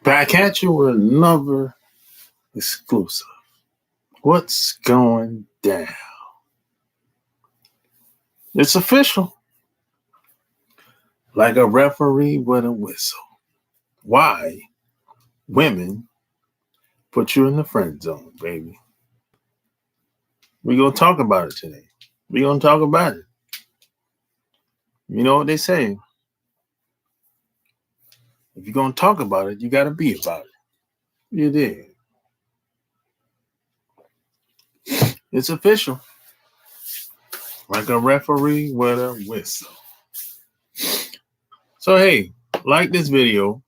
Back at you with another exclusive. What's going down? It's official. Like a referee with a whistle. Why women put you in the friend zone, baby? We're going to talk about it today. We're going to talk about it. You know what they say? If you're going to talk about it, you got to be about it. You did. It's official. Like a referee with a whistle. So, hey, like this video,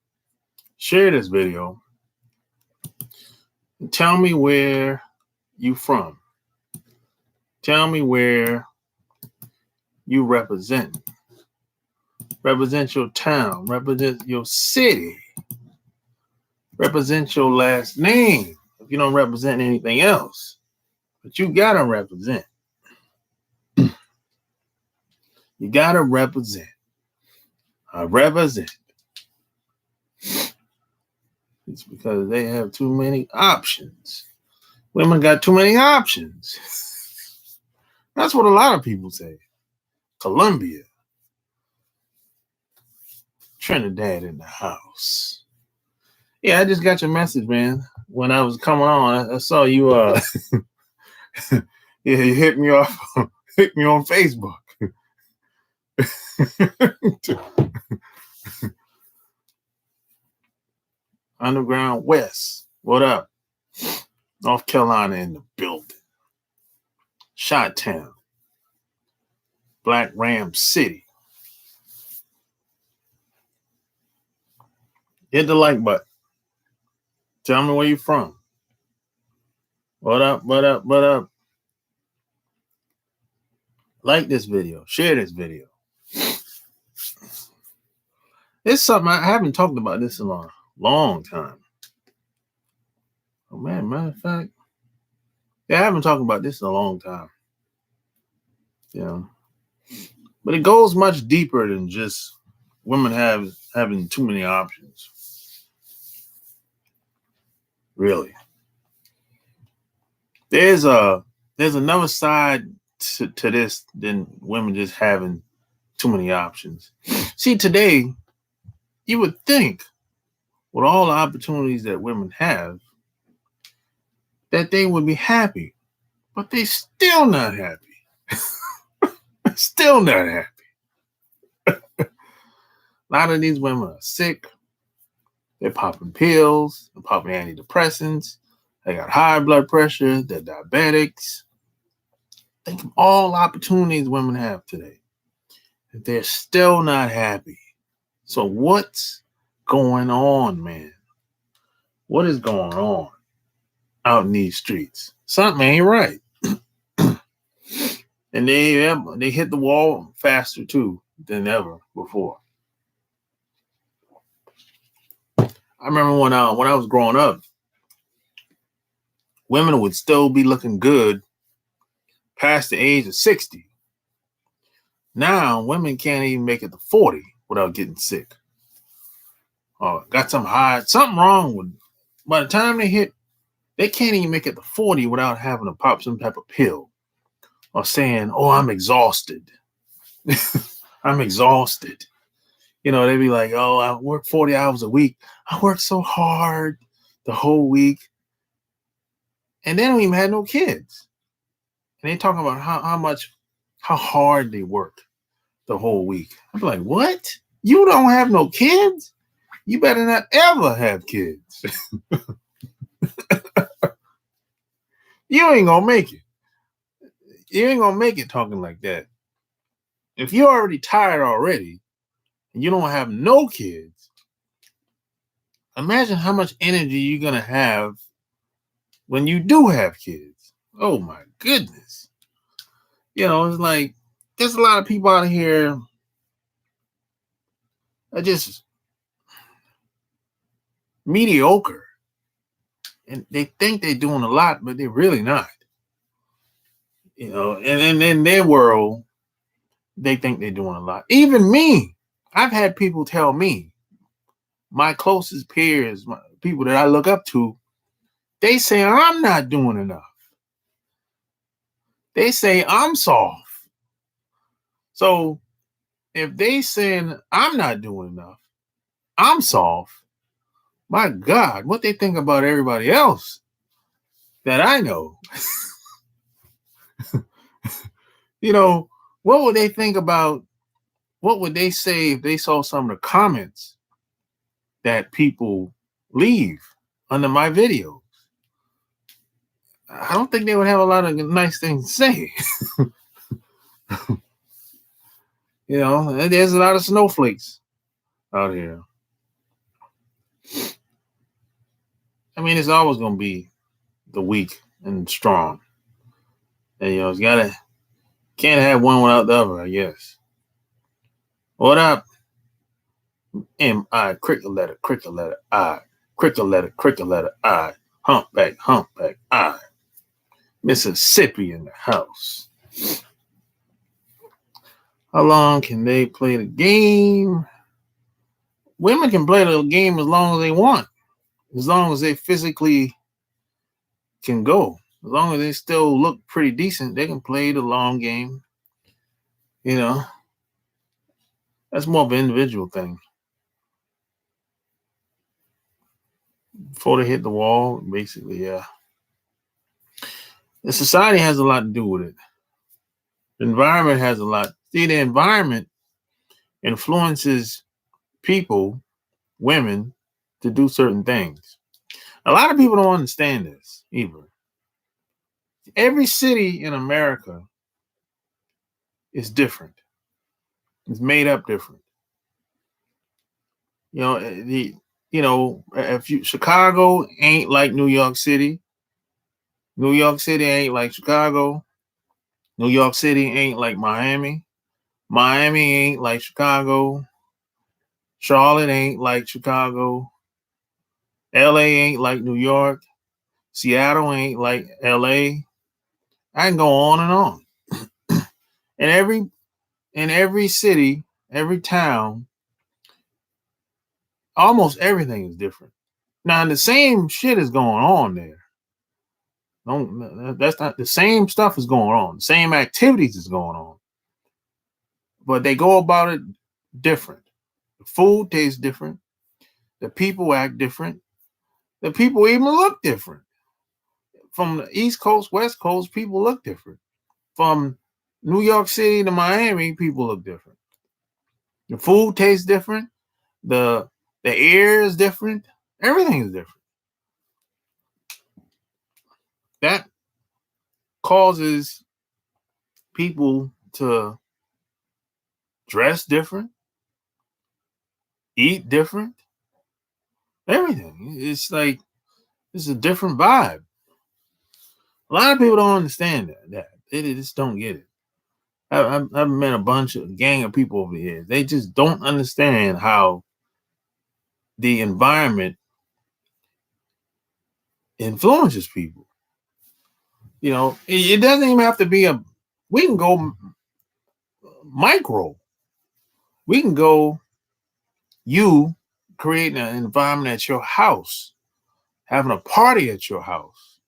share this video, and tell me where you from. Tell me where you represent. Represent your town. Represent your city. Represent your last name. If you don't represent anything else. But you gotta represent. You gotta represent. I represent. It's because they have too many options. Women got too many options. That's what a lot of people say. Colombia. Trinidad in the house. Yeah, I just got your message, man. When I was coming on, I saw you yeah, you hit me off hit me on Facebook. Underground West. What up? North Carolina in the building. Chi-Town. Black Ram City. Hit the like button. Tell me where you from. What up, what up, what up? Like this video. Share this video. It's something I haven't talked about this in a long time. Oh man, matter of fact. Yeah, I haven't talked about this in a long time. Yeah. But it goes much deeper than just women having too many options. Really. There's another side to this than women just having too many options. See, today, you would think with all the opportunities that women have, that they would be happy, but they still not happy. Still not happy. A lot of these women are sick. They're popping pills. They're popping antidepressants. They got high blood pressure. They're diabetics. Think of all opportunities women have today. They're still not happy. So what's going on, man? What is going on out in these streets? Something ain't right. And they hit the wall faster too than ever before. I remember when I was growing up, women would still be looking good past the age of 60. Now women can't even make it to 40 without getting sick. Got something wrong with. By the time they can't even make it to 40 without having to pop some type of pill or saying, "Oh, I'm exhausted." I'm exhausted. You know, they'd be like, "Oh, I work 40 hours a week. I work so hard the whole week." And they don't even have no kids. And they talking about how hard they work the whole week. I'm like, what? You don't have no kids? You better not ever have kids. You ain't gonna make it. You ain't gonna make it talking like that. If you're already tired already and you don't have no kids, imagine how much energy you're gonna have when you do have kids. Oh my goodness. You know, it's like there's a lot of people out here that just mediocre. And they think they're doing a lot, but they're really not. You know, and in their world, they think they're doing a lot. Even me, I've had people tell me, my closest peers, people that I look up to, they say I'm not doing enough. They say I'm soft. So if they saying I'm not doing enough, I'm soft, my God, what they think about everybody else that I know. You know, what would they think about, what would they say if they saw some of the comments that people leave under my videos? I don't think they would have a lot of nice things to say. You know, there's a lot of snowflakes out here. I mean, it's always going to be the weak and strong. And, you know, can't have one without the other, I guess. What up? M-I, cricket letter, I. Cricket letter, I. Humpback, I. Mississippi in the house. How long can they play the game? Women can play the game as long as they want, as long as they physically can go. As long as they still look pretty decent, they can play the long game. You know, that's more of an individual thing. Before they hit the wall, basically, yeah. The society has a lot to do with it. The environment has a lot. See, the environment influences people, women, to do certain things. A lot of people don't understand this either. Every city in America is different. It's made up different. You know, Chicago ain't like New York City. New York City ain't like Chicago. New York City ain't like Miami. Miami ain't like Chicago. Charlotte ain't like Chicago. LA ain't like New York. Seattle ain't like LA. I can go on and on. And every city, every town, almost everything is different. Now the same shit is going on there. That's not the same stuff is going on. The same activities is going on. But they go about it different. The food tastes different. The people act different. The people even look different. From the East Coast, West Coast, people look different. From New York City to Miami, people look different. The food tastes different. The air is different. Everything is different. That causes people to dress different, eat different, everything. It's like it's a different vibe. A lot of people don't understand that. They just don't get it. I've met a gang of people over here. They just don't understand how the environment influences people. You know, it doesn't even have to be we can go micro. We can go, you creating an environment at your house, having a party at your house,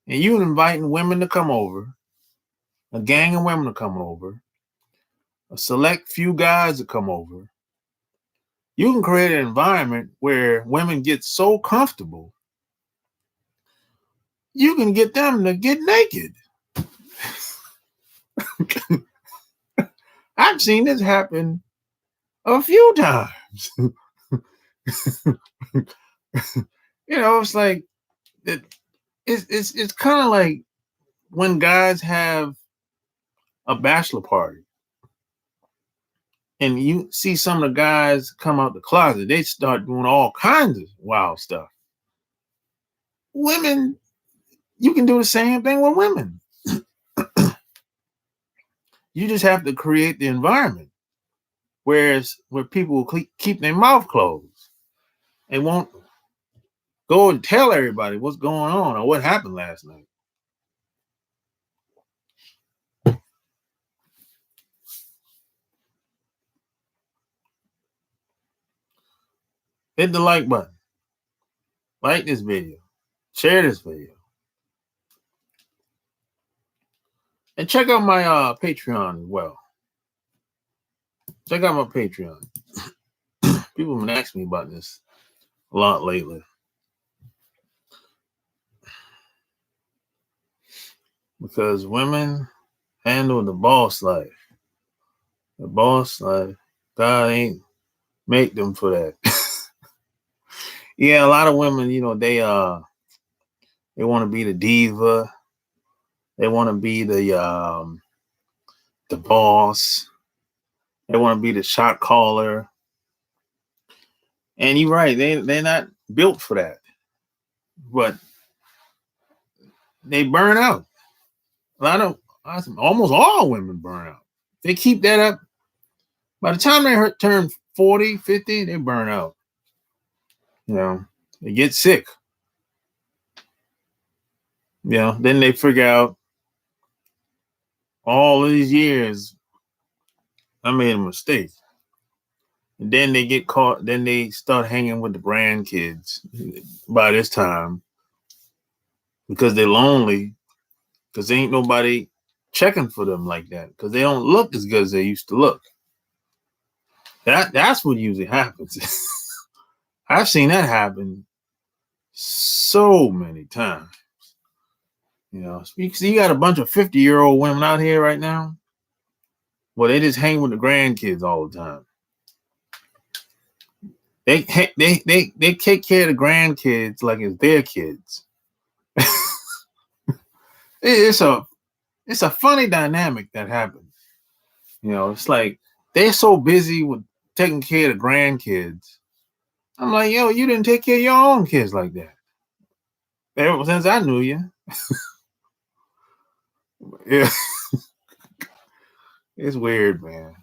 and you inviting women to come over, a gang of women to come over, a select few guys to come over. You can create an environment where women get so comfortable, you can get them to get naked. I've seen this happen a few times. You know, it's like it's kind of like when guys have a bachelor party and you see some of the guys come out the closet, they start doing all kinds of wild stuff. Women, you can do the same thing with women. You just have to create the environment where people will keep their mouth closed and won't go and tell everybody what's going on or what happened last night. hit the like button. Like this video. Share this video. And check out my Patreon as well. Check out my Patreon. People have been asking me about this a lot lately. Because women handle the boss life. The boss life. God ain't make them for that. Yeah, a lot of women, they want to be the diva. They want to be the boss. They want to be the shot caller. And you're right, they're not built for that. But they burn out. Almost all women burn out. They keep that up. By the time they turn 40, 50, they burn out. They get sick. Then they figure out all these years I made a mistake. And then they get caught. Then they start hanging with the grandkids by this time because they're lonely, because there ain't nobody checking for them like that, because they don't look as good as they used to look. That's what usually happens. I've seen that happen so many times. Because you got a bunch of 50-year-old women out here right now. Well, they just hang with the grandkids all the time. They take care of the grandkids like it's their kids. It's a funny dynamic that happens. It's like they're so busy with taking care of the grandkids. I'm like, yo, you didn't take care of your own kids like that. Ever since I knew you. Yeah. It's weird, man.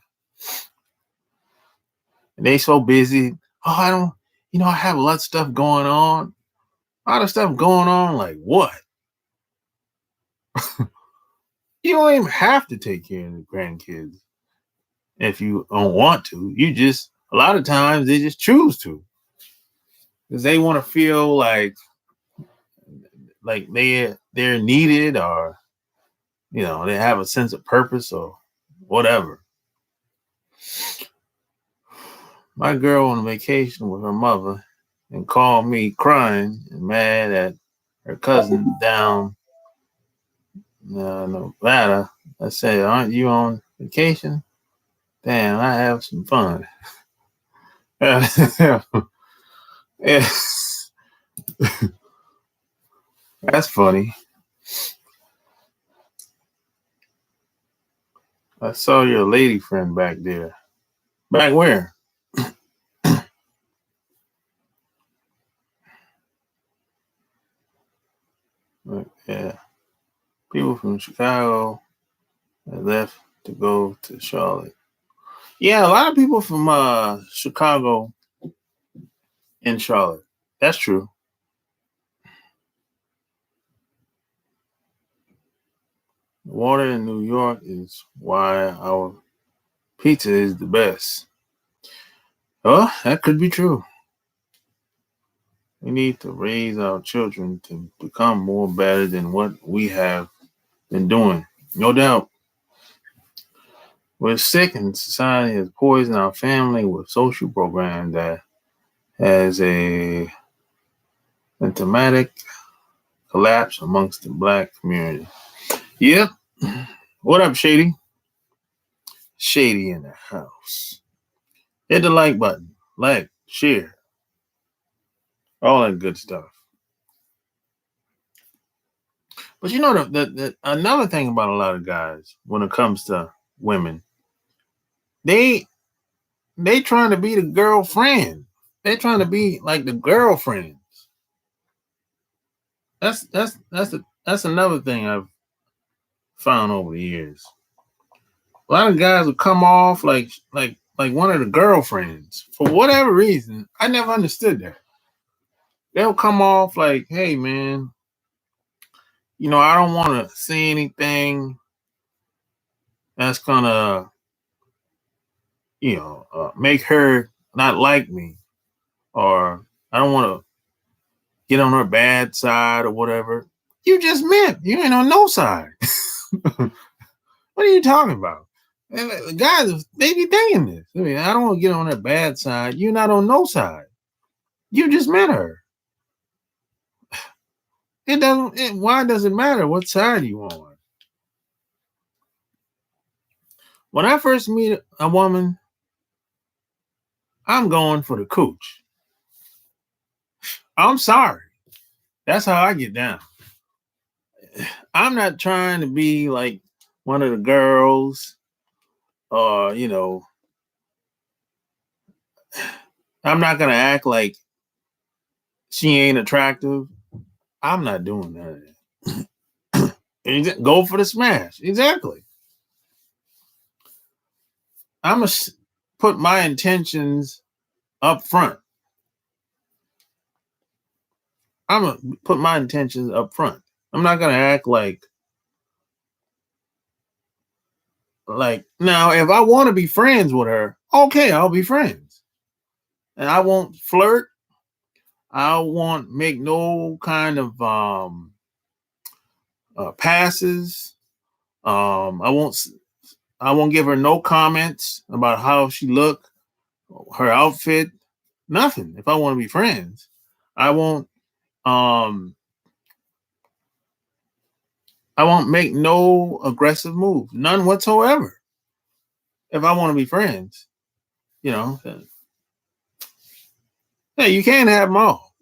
And they so busy. Oh, I have a lot of stuff going on. A lot of stuff going on, like what? You don't even have to take care of the grandkids if you don't want to. A lot of times they just choose to. Because they want to feel like they're needed, or they have a sense of purpose or whatever. My girl on vacation with her mother and called me crying and mad at her cousin down Nevada. I said, "Aren't you on vacation?" Damn, I have some fun. Yeah. That's funny. I saw your lady friend back there. Back where? Yeah. People from Chicago have left to go to Charlotte. Yeah, a lot of people from Chicago in Charlotte. That's true. The water in New York is why our pizza is the best. Oh, that could be true. We need to raise our children to become more better than what we have been doing. No doubt. We're sick, and society has poisoned our family with social programs that has a symptomatic collapse amongst the Black community. Yep. What up, Shady? Shady in the house. Hit the like button. Like, share. All that good stuff. But the another thing about a lot of guys when it comes to women, they trying to be the girlfriend. They trying to be like the girlfriends. That's another thing I've found over the years. A lot of guys will come off like one of the girlfriends for whatever reason. I never understood that. They'll come off like, hey man, I don't want to say anything that's gonna make her not like me, or I don't want to get on her bad side or whatever. You just met. You ain't on no side. What are you talking about? And guys, they be thinking this. I mean, I don't want to get on her bad side. You're not on no side. You just met her. It doesn't. Why does it matter what side you on? When I first meet a woman, I'm going for the cooch. I'm sorry. That's how I get down. I'm not trying to be like one of the girls, or I'm not gonna act like she ain't attractive. I'm not doing that. Go for the smash. Exactly. I'm gonna put my intentions up front. I'm gonna put my intentions up front. I'm not gonna act like now. If I want to be friends with her, okay, I'll be friends, and I won't flirt. I won't make no kind of passes. I won't give her no comments about how she look, her outfit, nothing. If I want to be friends, I won't. Um, I won't make no aggressive move, none whatsoever. If I want to be friends, you know, hey, you can't have them all.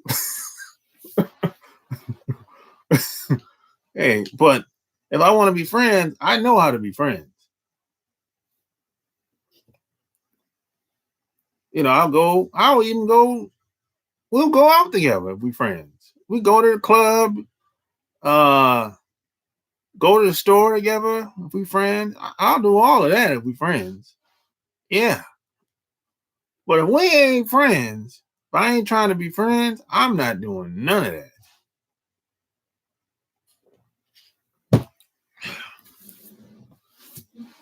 Hey, but if I want to be friends, I know how to be friends. I'll even go, we'll go out together if we friends. We go to the club, uh, go to the store together if we friends. I'll do all of that if we friends. Yeah. But if we ain't friends, if I ain't trying to be friends, I'm not doing none of that.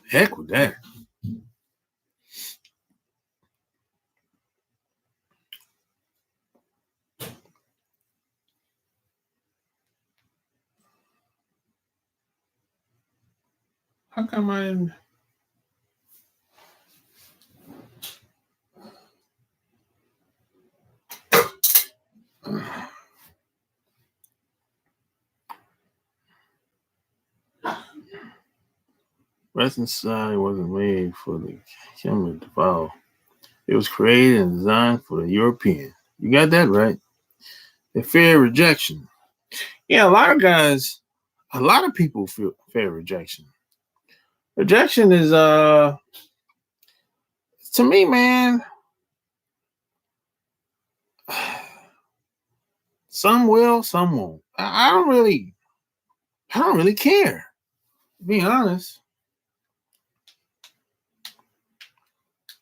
Heck with that. How come I didn't? Western society wasn't made for the human to follow. It was created and designed for the European. You got that right. They fear rejection. Yeah, a lot of people fear rejection. Rejection is to me, man, some will, some won't. I don't really care. To be honest.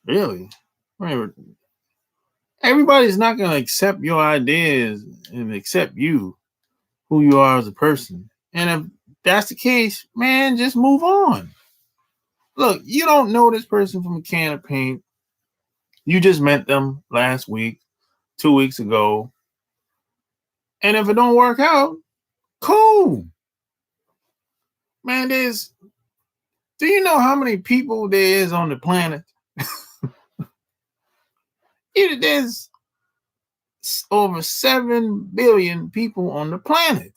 Really. I mean, everybody's not gonna accept your ideas and accept you, who you are as a person. And if that's the case, man, just move on. Look, you don't know this person from a can of paint. You just met them last week, 2 weeks ago. And if it don't work out, cool. Man, do you know how many people there is on the planet? There's over 7 billion people on the planet.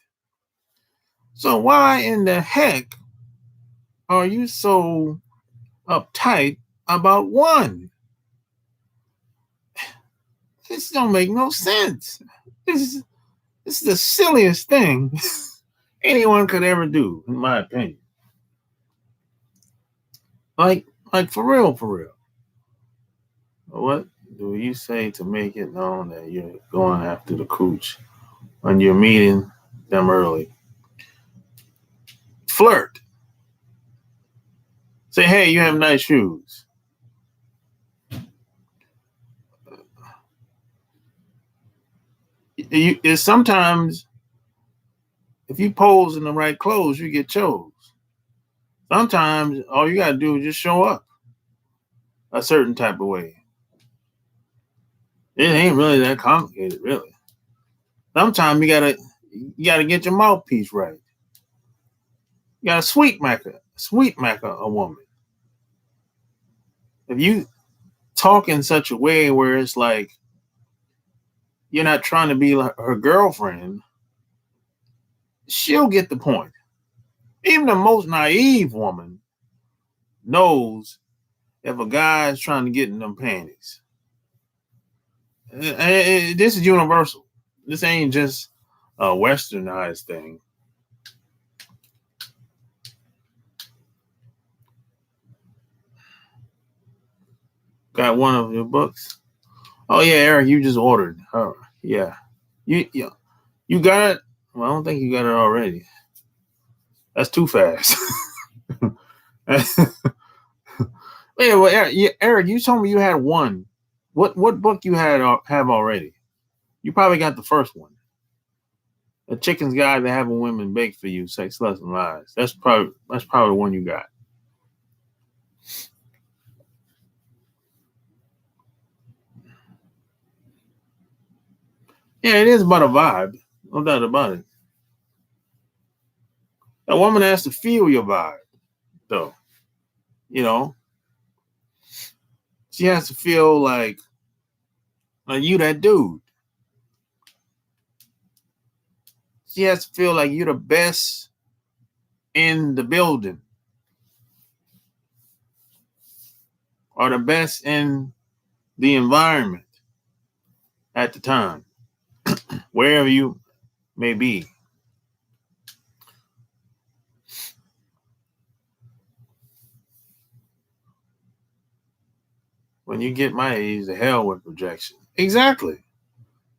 So why in the heck are you so uptight about one? This don't make no sense. This is the silliest thing anyone could ever do, in my opinion. Like for real, for real. What do you say to make it known that you're going after the cooch when you're meeting them early? Flirt. Say, hey, you have nice shoes. It's sometimes if you pose in the right clothes, you get chose. Sometimes all you gotta do is just show up a certain type of way. It ain't really that complicated, really. Sometimes you gotta get your mouthpiece right. You gotta sweet macker a woman. If you talk in such a way where it's like you're not trying to be like her girlfriend, she'll get the point. Even the most naive woman knows if a guy's trying to get in them panties. This is universal. This ain't just a westernized thing. Got one of your books. Oh yeah, Eric, you just ordered. Oh yeah, you got it. Well, I don't think you got it already. That's too fast. Yeah, well, Eric, you told me you had one. What book you have already? You probably got the first one. A Chicken's Guide to Having Women Bake for You, Sex, Lust, and Lies. That's probably the one you got. Yeah, it is about a vibe. No doubt about it. A woman has to feel your vibe, though. You know, she has to feel like you that dude. She has to feel like you're the best in the building or the best in the environment at the time, wherever you may be. When you get my age, the hell with rejection. Exactly.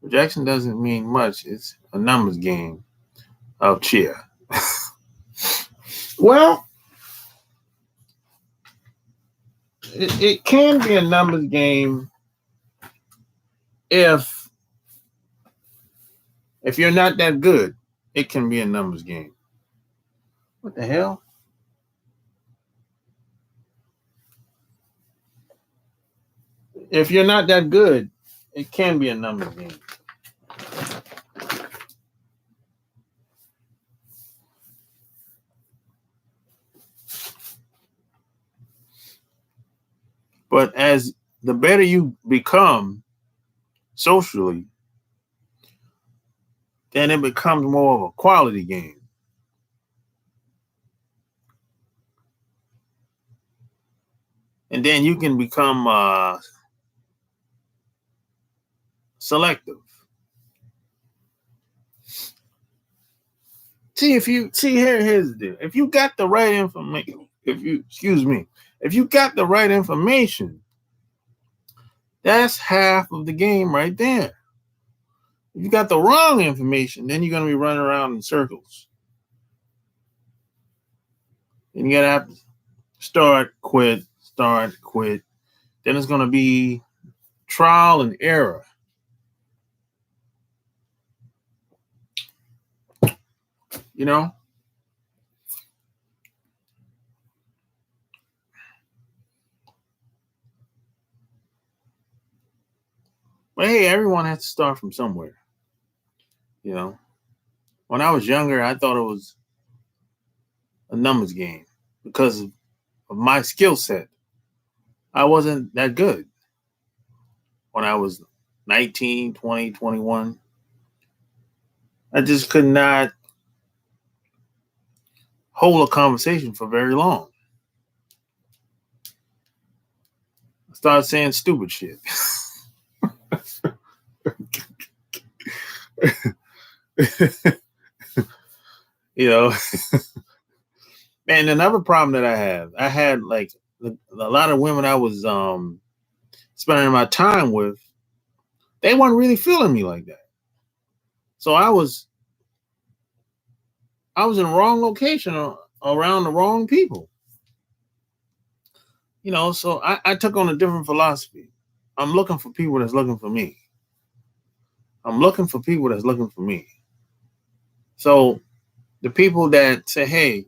Rejection doesn't mean much. It's a numbers game of cheer. Well, it can be a numbers game if you're not that good. It can be a numbers game. What the hell? If you're not that good, it can be a numbers game. But as the better you become socially, then it becomes more of a quality game. And then you can become selective. See if you see here's the deal. If you got the right information, if you got the right information, that's half of the game right there. If you got the wrong information, then you're gonna be running around in circles. And you gotta have to start, quit, start, quit. Then it's gonna be trial and error. You know? But hey, everyone has to start from somewhere. You know? When I was younger, I thought it was a numbers game because of my skill set. I wasn't that good when I was 19, 20, 21. I just could not hold a conversation for very long. I started saying stupid shit. You know, and another problem that I had like a lot of women I was spending my time with, they weren't really feeling me like that. So I was in the wrong location around the wrong people. You know, so I took on a different philosophy. I'm looking for people that's looking for me. I'm looking for people that's looking for me. So the people that say, hey,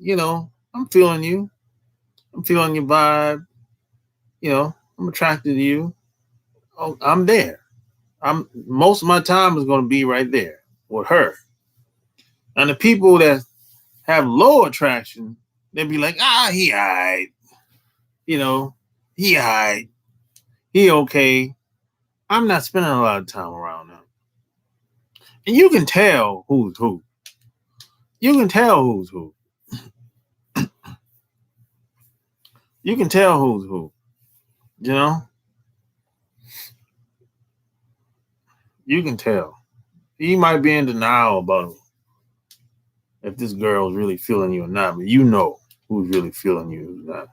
I'm feeling you. I'm feeling your vibe. I'm attracted to you. Oh, I'm there. Most of my time is going to be right there with her. And the people that have low attraction, they'll be like, he alright. You know, he alright. He okay. I'm not spending a lot of time around them. And you can tell who's who. You can tell who's who. You can tell who's who. You know? You can tell. You might be in denial about if this girl's really feeling you or not, but you know who's really feeling you, who's not.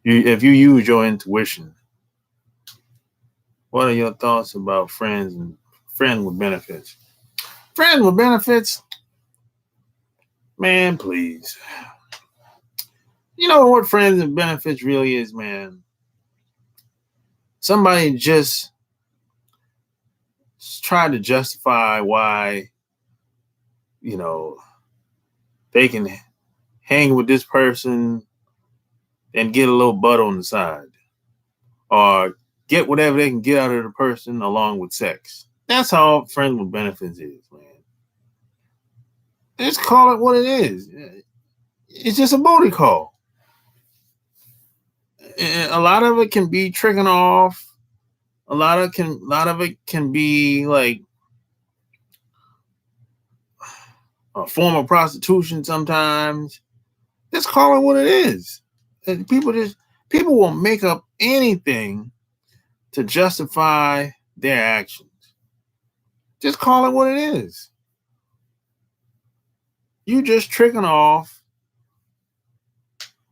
If you use your intuition, what are your thoughts about friends and friends with benefits? Friends with benefits? Man, please. You know what friends and benefits really is, man? Somebody just tried to justify why, you know, they can hang with this person and get a little butt on the side. Or get whatever they can get out of the person along with sex. That's all friends with benefits is, man. Just call it what it is. It's just a booty call. And a lot of it can be tricking off. A lot of it can be like a form of prostitution sometimes. Just call it what it is. And people will make up anything to justify their actions. Just call it what it is. You just tricking off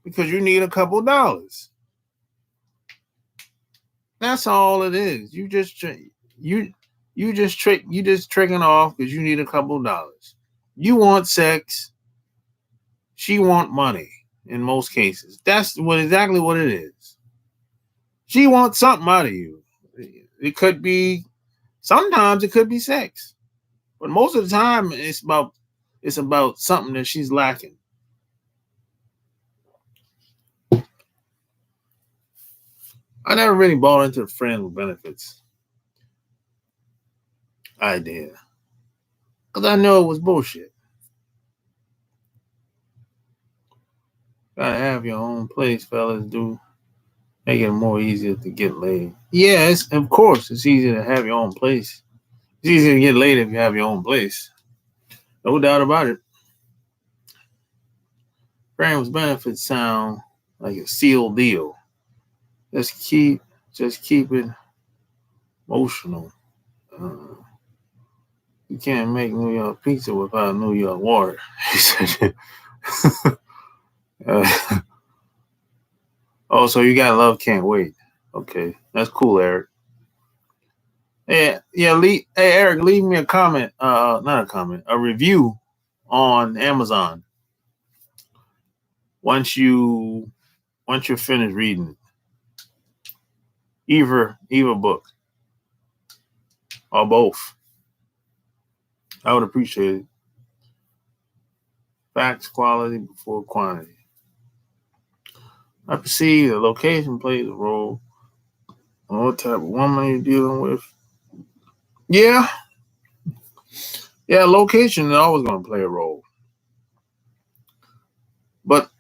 because you need a couple dollars. That's all it is. You just tricking off because you need a couple dollars. You want sex. She want money in most cases. That's exactly what it is. She wants something out of you. It could be, sometimes it could be sex. But most of the time it's about something that she's lacking. I never really bought into the friends with benefits idea. Because I know it was bullshit. Gotta have your own place, fellas, do. Make it more easier to get laid. Yeah, of course, it's easier to have your own place. It's easier to get laid if you have your own place. No doubt about it. Friends with benefits sound like a sealed deal. Just keep it emotional. You can't make New York pizza without New York water. He said, oh, so you got love can't wait. Okay, that's cool, Eric. Yeah. Hey, Eric, leave me a comment. Not a comment, a review on Amazon. Once you're finished reading it, either book or both, I would appreciate it. Facts, quality before quantity. I perceive the location plays a role on what type of woman you're dealing with. Yeah, location is always going to play a role. But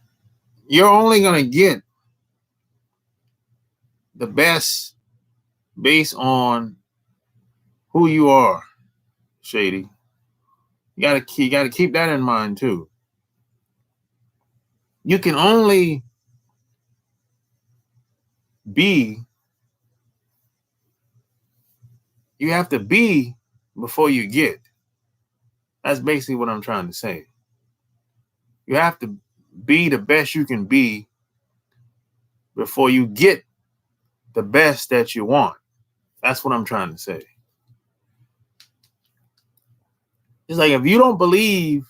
you're only going to get the best based on who you are, Shady. You gotta keep that in mind too. You can only be. You have to be before you get. That's basically what I'm trying to say. You have to be the best you can be before you get the best that you want. That's what I'm trying to say. It's like if you don't believe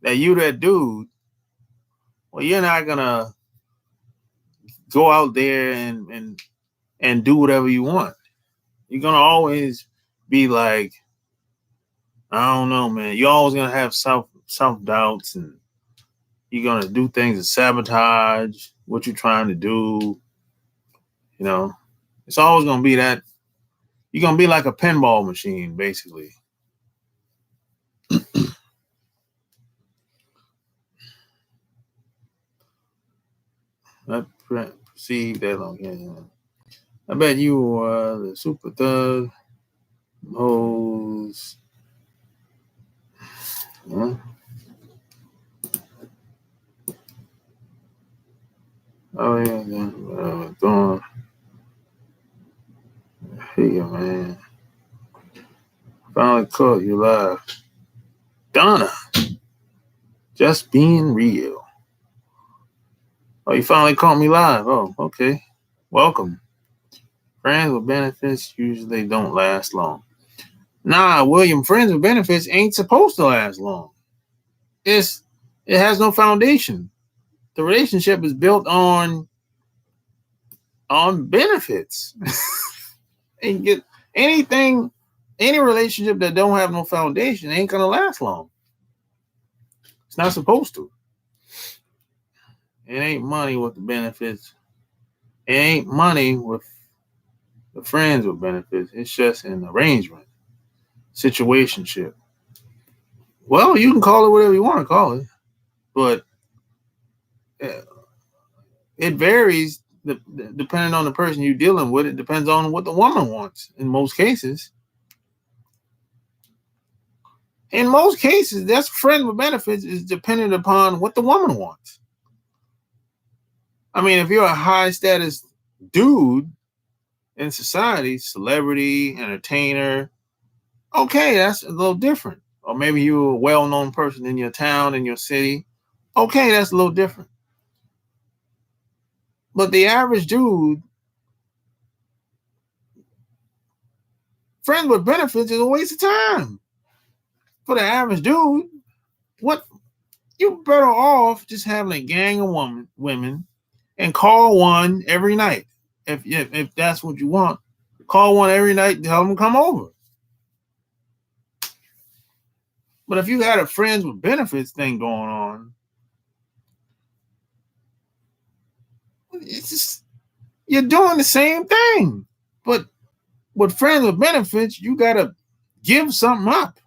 that you that dude, well, you're not gonna go out there and do whatever you want. You're gonna always be like, I don't know, man. You're always gonna have self doubts, and you're gonna do things to sabotage what you're trying to do. You know, It's always going to be that. You're going to be like a pinball machine, basically. I perceive that long. I bet you are the super thug hoes. Huh? Oh yeah, here, man. Finally caught you live. Donna, just being real. Oh, you finally caught me live. Oh, okay. Welcome. Friends with benefits usually don't last long. Nah, William, friends with benefits ain't supposed to last long. It has no foundation. The relationship is built on benefits. And get any relationship that don't have no foundation ain't gonna last long. It's not supposed to. It ain't money with the benefits. It ain't money with the friends with benefits. It's just an arrangement, situationship. Well, you can call it whatever you want to call it, but it varies depending on the person you're dealing with. It depends on what the woman wants in most cases. In most cases, that's friend with benefits is dependent upon what the woman wants. I mean, if you're a high status dude in society, celebrity, entertainer, okay, that's a little different. Or maybe you're a well-known person in your town, in your city. Okay, that's a little different. But the average dude, friends with benefits is a waste of time. For the average dude, what you're better off just having a gang of women and call one every night. If that's what you want, call one every night and tell them to come over. But if you had a friends with benefits thing going on, it's just you're doing the same thing. But with friends with benefits, you gotta give something up.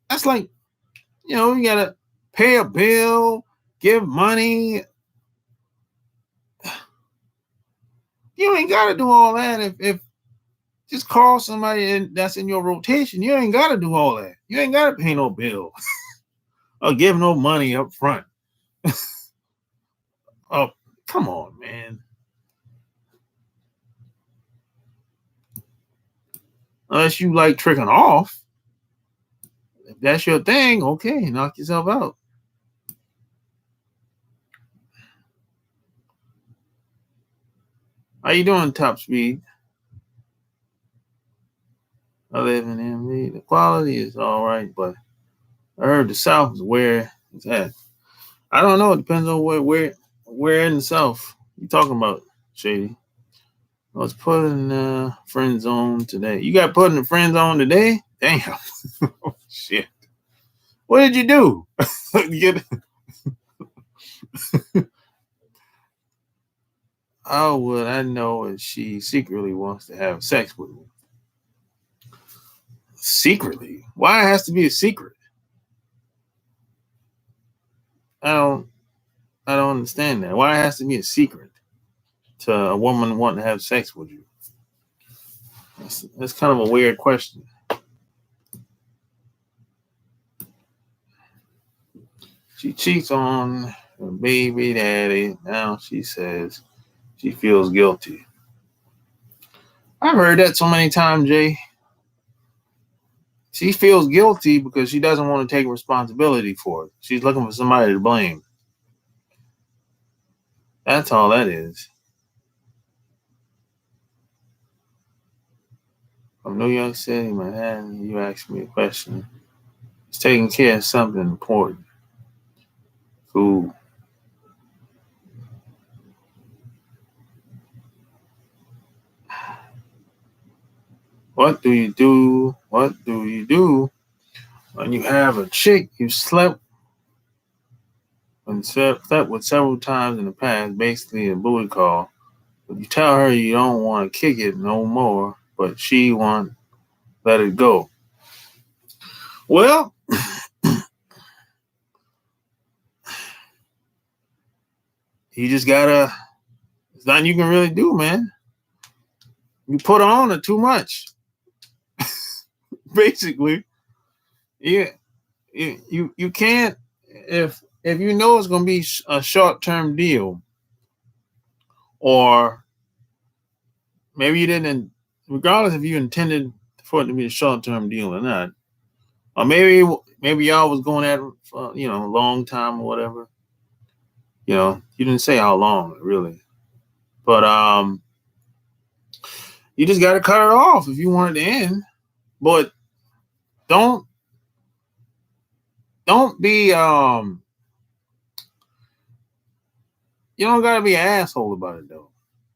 That's like, you gotta pay a bill, give money. You ain't gotta do all that if just call somebody that's in your rotation. You ain't gotta do all that. You ain't gotta pay no bill or give no money up front. Oh, come on, man. Unless you like tricking off. If that's your thing, okay, knock yourself out. How you doing, Top Speed? I live in MV. The quality is all right, but I heard the South is where it's at. I don't know. It depends on where in the South you talking about, Shady. I was put in the friend zone today. You got put in the friend zone today? Damn. Shit. What did you do? How would I know if she secretly wants to have sex with me? Secretly? Why it has to be a secret? I don't understand that. Why it has to be a secret to a woman wanting to have sex with you? That's kind of a weird question. She cheats on her baby daddy. Now she says she feels guilty. I've heard that so many times, Jay. She feels guilty because she doesn't want to take responsibility for it. She's looking for somebody to blame. That's all that is. From New York City, Manhattan, you asked me a question. It's taking care of something important. Food. What do you do? What do you do when you have a chick you slept with several times in the past, basically a booty call, You tell her you don't want to kick it no more, but she won't let it go. Well, you just gotta. There's nothing you can really do, man. You put on it too much. Basically, yeah. You can't if you know it's gonna be a short term deal, or maybe you didn't. Regardless if you intended for it to be a short term deal or not, or maybe y'all was going at it for a long time or whatever. You didn't say how long really, but you just got to cut it off if you want it to end. But don't don't be you don't gotta be an asshole about it though.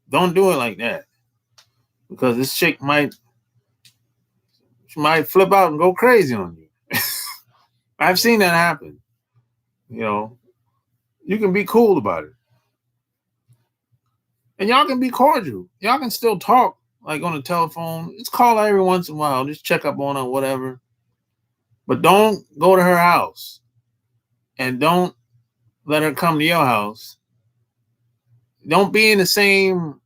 Don't do it like that because this chick might flip out and go crazy on you. I've seen that happen. You know, you can be cool about it, and y'all can be cordial. Y'all can still talk like on the telephone. Just call her every once in a while. Just check up on her, whatever. But don't go to her house, and don't let her come to your house. Don't be in the same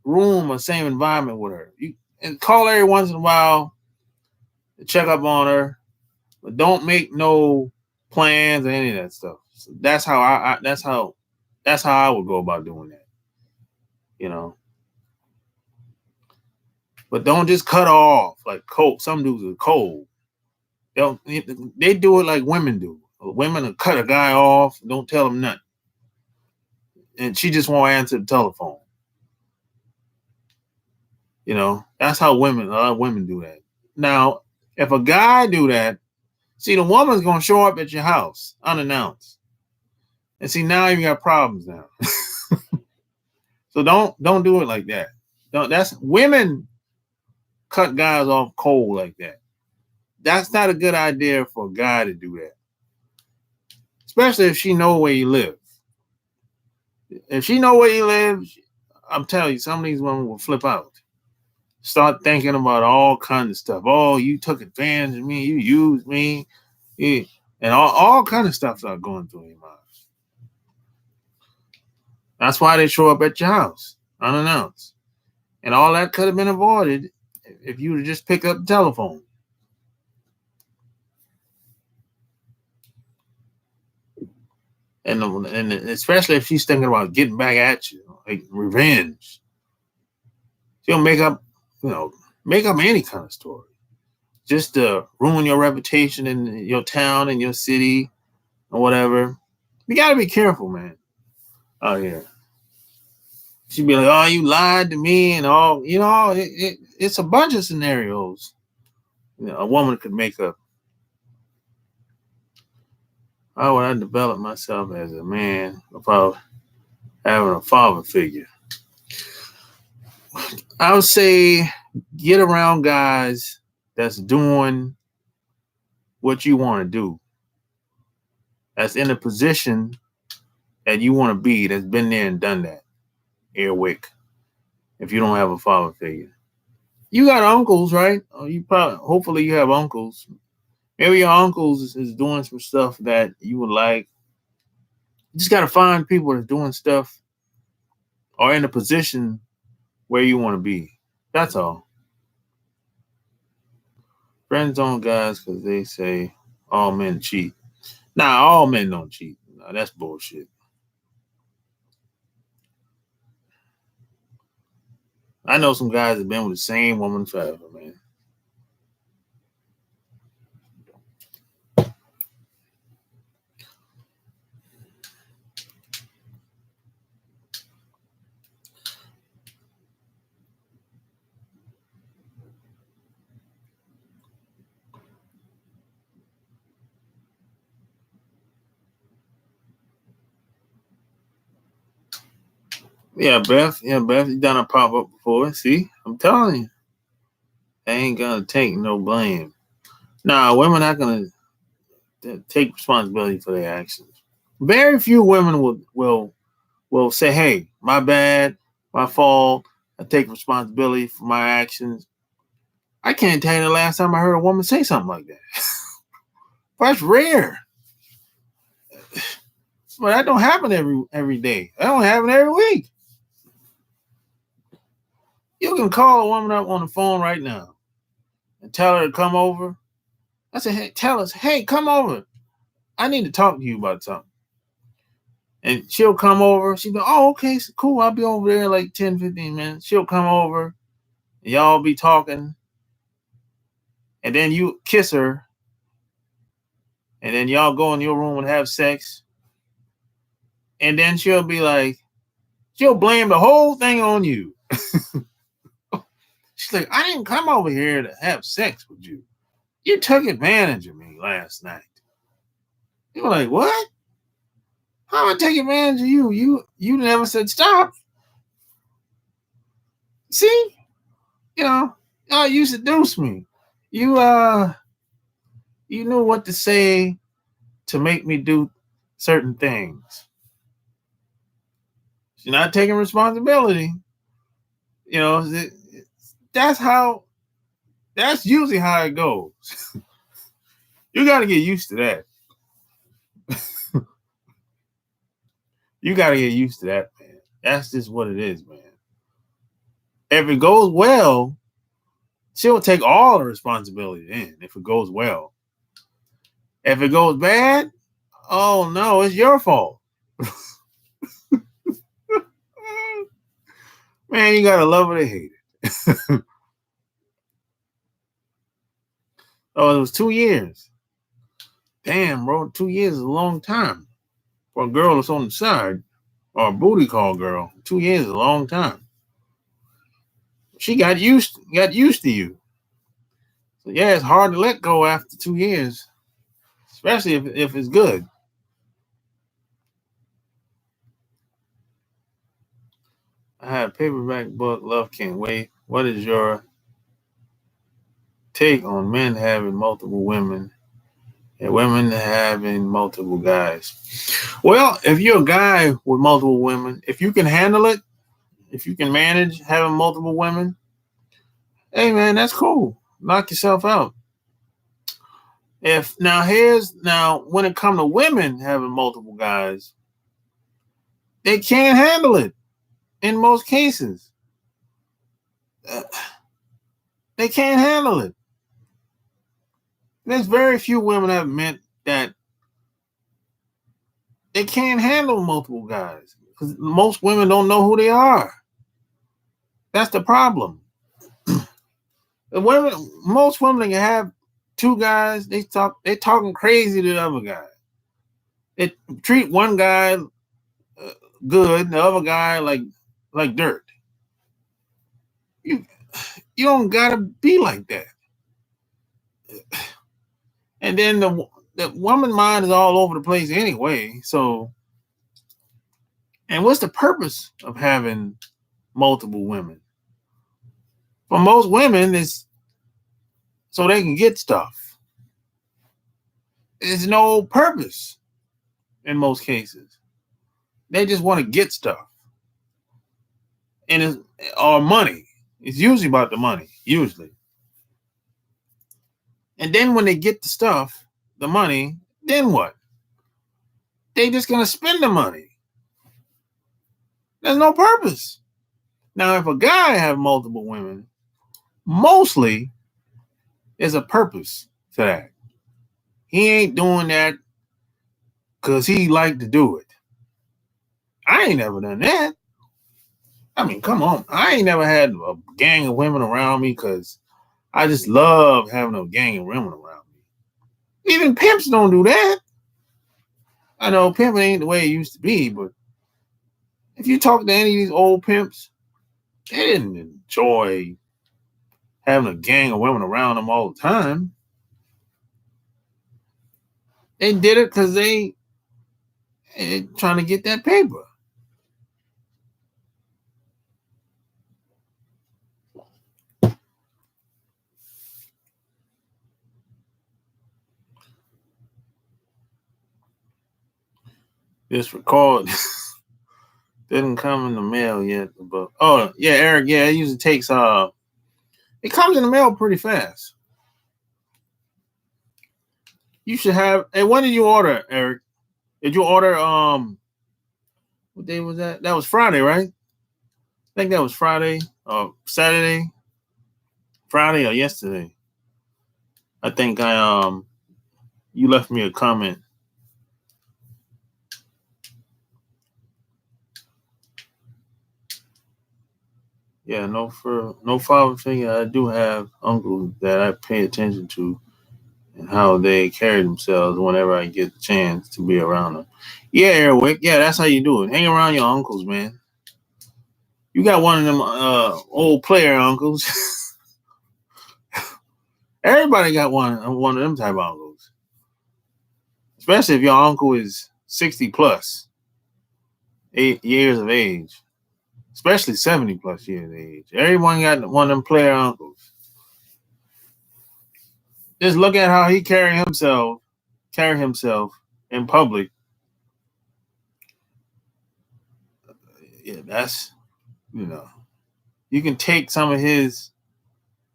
room or same environment with her. And call her every once in a while to check up on her, but don't make no plans or any of that stuff. So that's how I would go about doing that. You know, but don't just cut off like cold. Some dudes are cold. They do it like women do. Women will cut a guy off, don't tell him nothing, and she just won't answer the telephone. That's how a lot of women do that. Now, if a guy do that, see, the woman's gonna show up at your house unannounced, and see now you got problems now. So don't do it like that. Don't. That's women cut guys off cold like that. That's not a good idea for a guy to do that, especially if she know where you live. If she know where you live, I'm telling you, some of these women will flip out. Start thinking about all kinds of stuff. Oh, you took advantage of me. You used me. Yeah. And all kinds of stuff start going through your mind. That's why they show up at your house unannounced. And all that could have been avoided if you would just pick up the telephone. And especially if she's thinking about getting back at you, like revenge. She'll make up any kind of story just to ruin your reputation in your town and your city or whatever. You got to be careful, man, out here. She'd be like, oh, you lied to me and all. It's a bunch of scenarios a woman could make up. How would I develop myself as a man without having a father figure? I would say get around guys that's doing what you want to do, that's in a position that you want to be, that's been there and done that. Airwick, if you don't have a father figure. You got uncles, right? Hopefully you have uncles. Maybe your uncles is doing some stuff that you would like. You just got to find people that's doing stuff or in a position where you want to be. That's all. Friends on guys because they say all men cheat. Nah, all men don't cheat. Nah, that's bullshit. I know some guys have been with the same woman forever, man. Yeah, Beth. Yeah, Beth, you done a pop up before. See, I'm telling you, they ain't gonna take no blame. Nah, women not gonna take responsibility for their actions. Very few women will say, "Hey, my bad. My fault. I take responsibility for my actions. I can't tell you the last time I heard a woman say something like that. That's rare. But that don't happen every day. That don't happen every week. You can call a woman up on the phone right now and tell her to come over. I said, hey, tell us, hey, come over. I need to talk to you about something. And she'll come over. She'll be, oh, okay, so cool. I'll be over there in like 10, 15 minutes. She'll come over. And y'all be talking. And then you kiss her. And then y'all go in your room and have sex. And then she'll be like, she'll blame the whole thing on you. She's like, I didn't come over here to have sex with you. You took advantage of me last night. You're like, what? How am I take advantage of you? You never said stop. See? You seduced me. You knew what to say to make me do certain things. You're not taking responsibility. That's usually how it goes. You got to get used to that. You got to get used to that, man. That's just what it is, man. If it goes well, she'll take all the responsibility then, if it goes well. If it goes bad, oh no, it's your fault. Man, you got to love it or hate it. Oh, it was 2 years. Damn, bro, 2 years is a long time. For a girl that's on the side, or a booty call girl, 2 years is a long time. She got used to you. So yeah, it's hard to let go after 2 years, especially if it's good. I had a paperback book, Love Can't Wait. What is your take on men having multiple women and women having multiple guys? Well, if you're a guy with multiple women, if you can handle it, if you can manage having multiple women, hey man, that's cool. Knock yourself out. Now when it comes to women having multiple guys, they can't handle it in most cases. They can't handle it. There's very few women that have meant that they can't handle multiple guys because most women don't know who they are. That's the problem. Most women can have two guys. They talking crazy to the other guy. They treat one guy good, the other guy like dirt. You don't gotta be like that. And then the woman mind is all over the place anyway. So, and what's the purpose of having multiple women? For most women, it's so they can get stuff. There's no purpose in most cases. They just want to get stuff. Or money. It's usually about the money, usually. And then when they get the stuff, the money, then what? They just gonna spend the money. There's no purpose. Now, if a guy have multiple women, mostly there's a purpose to that. He ain't doing that because he like to do it. I ain't never done that. I mean, come on. I ain't never had a gang of women around me because I just love having a gang of women around me. Even pimps don't do that. I know pimping ain't the way it used to be, but if you talk to any of these old pimps, they didn't enjoy having a gang of women around them all the time. They did it because they trying to get that paper. This Didn't come in the mail yet. But oh yeah, Eric. Yeah, it usually takes it comes in the mail pretty fast. You should have. Hey, when did you order, Eric? Did you order what day was that? That was Friday, right? I think that was Friday or Saturday. Friday or yesterday. I think you left me a comment. Yeah, no father figure. I do have uncles that I pay attention to and how they carry themselves whenever I get the chance to be around them. Yeah, Airwick. Yeah, that's how you do it. Hang around your uncles, man. You got one of them old player uncles. Everybody got one of them type of uncles. Especially if your uncle is 60 plus 8 years of age. Especially 70 plus years of age. Everyone got one of them player uncles. Just look at how he carry himself in public. Yeah, that's you can take some of his,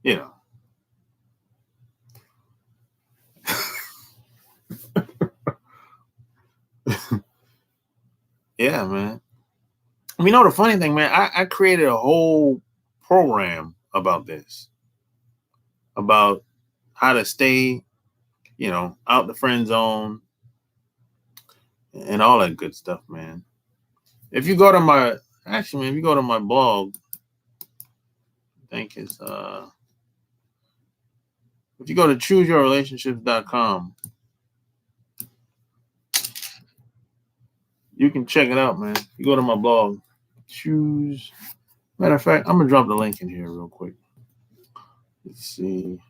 you know. Yeah, man. The funny thing, man, I created a whole program about this, about how to stay, out the friend zone and all that good stuff, man. If you go to my, actually, man, if you go to my blog, I think it's, if you go to chooseyourrelationships.com, you can check it out, man. You go to my blog, matter of fact, I'm going to drop the link in here real quick. Let's see.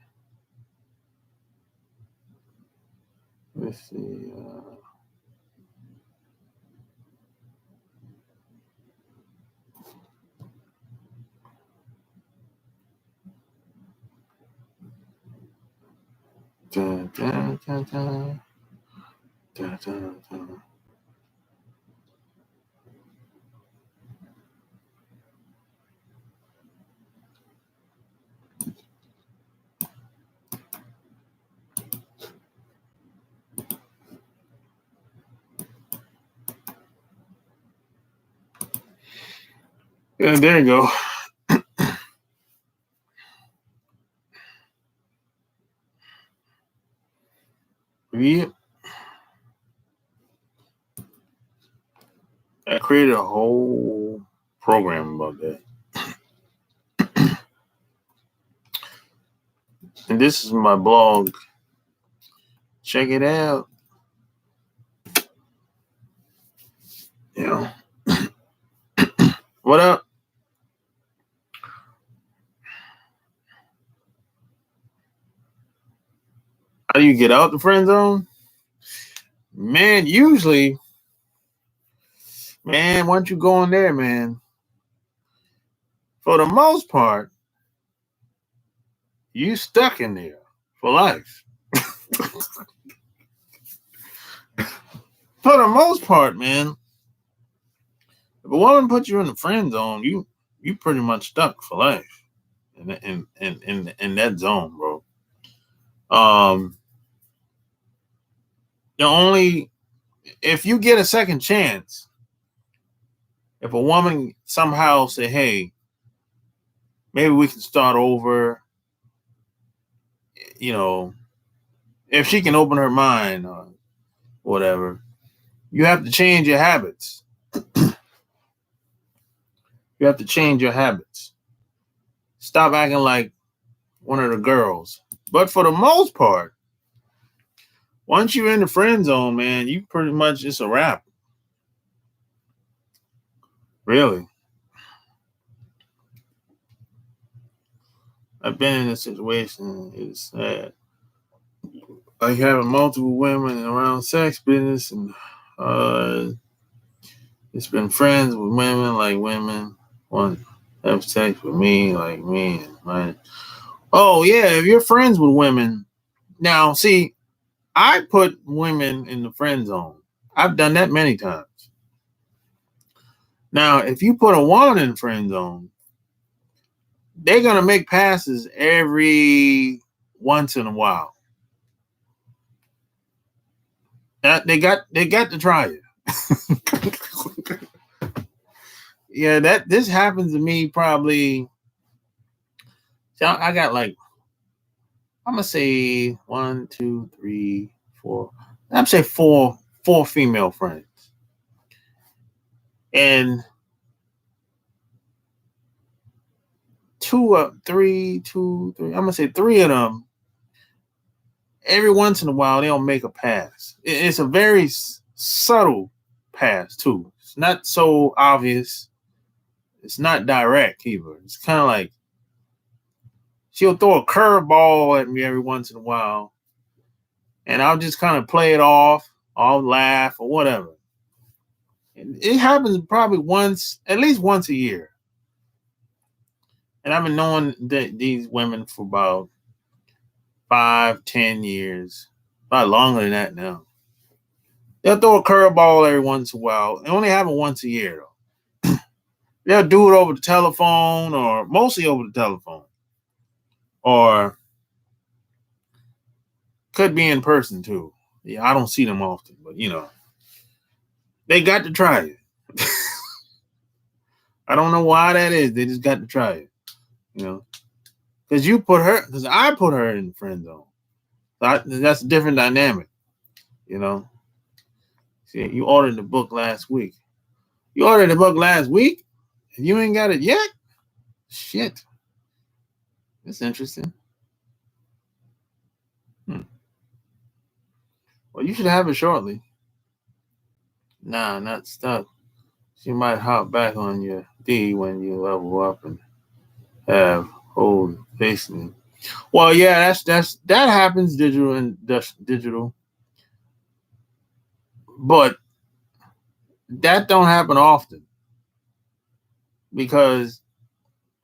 Dun, dun, dun, dun. Dun, dun, dun. Yeah, there you go. Yep. I created a whole program about that. And this is my blog. Check it out. What up? How do you get out the friend zone? Man, usually, man, once you go in there, man, for the most part, you stuck in there for life. For the most part, man, if a woman puts you in the friend zone, you pretty much stuck for life in that zone, bro. The only if you get a second chance, if a woman somehow say, "Hey, maybe we can start over," if she can open her mind or whatever, you have to change your habits. You have to change your habits. Stop acting like one of the girls. But for the most part, once you're in the friend zone, man, you pretty much, it's a wrap. Really. I've been in a situation, it's sad. Like having multiple women around sex business, and it's been friends with women, like women want to have sex with me, like me. Oh, yeah, if you're friends with women. Now, see, I put women in the friend zone. I've done that many times. Now, if you put a woman in friend zone, they're gonna make passes every once in a while. They got to try it. Yeah, this happens to me probably. I got like, I'm gonna say 1, 2, 3, 4. I'm gonna say four female friends, and three. I'm gonna say three of them. Every once in a while, they'll make a pass. It's a very subtle pass too. It's not so obvious. It's not direct either. It's kind of like she'll throw a curveball at me every once in a while, and I'll just kind of play it off. I'll laugh or whatever. It happens probably at least once a year. And I've been knowing these women for about 5, 10 years, probably longer than that now. They'll throw a curveball every once in a while. It only happens once a year though. They'll do it over the telephone, or mostly over the telephone, or could be in person too. Yeah, I don't see them often, but they got to try it. I don't know why that is. They just got to try it, because I put her in the friend zone. That's a different dynamic, See, you ordered the book last week. You ordered the book last week, and you ain't got it yet? Shit. That's interesting. Well, you should have it shortly. Nah, not stuck. She might hop back on your D when you level up and have hold facing. Well, yeah, that happens digital, but that don't happen often because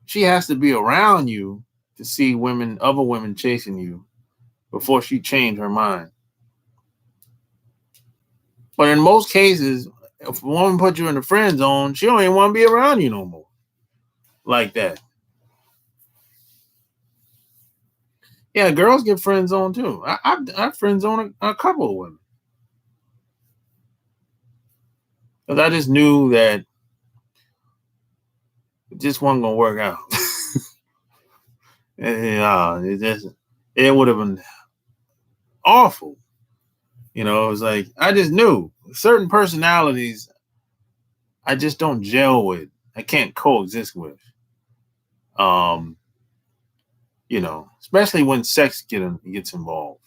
she has to be around you to see other women chasing you before she change her mind. But in most cases, if a woman put you in the friend zone, she don't even want to be around you no more. Like that. Yeah, girls get friend zoned too. I friend zoned a couple of women. Because I just knew that it just wasn't gonna work out. It would have been awful. It was like I just knew certain personalities I just don't gel with. I can't coexist with. Especially when sex gets involved.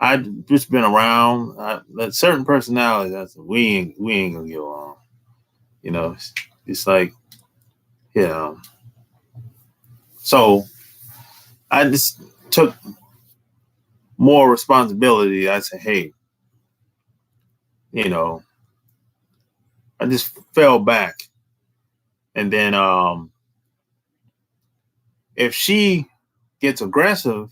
I've just been around certain personalities. I said, we ain't gonna get along. It's like, So I just took more responsibility. I said, hey, I just fell back. And then if she gets aggressive,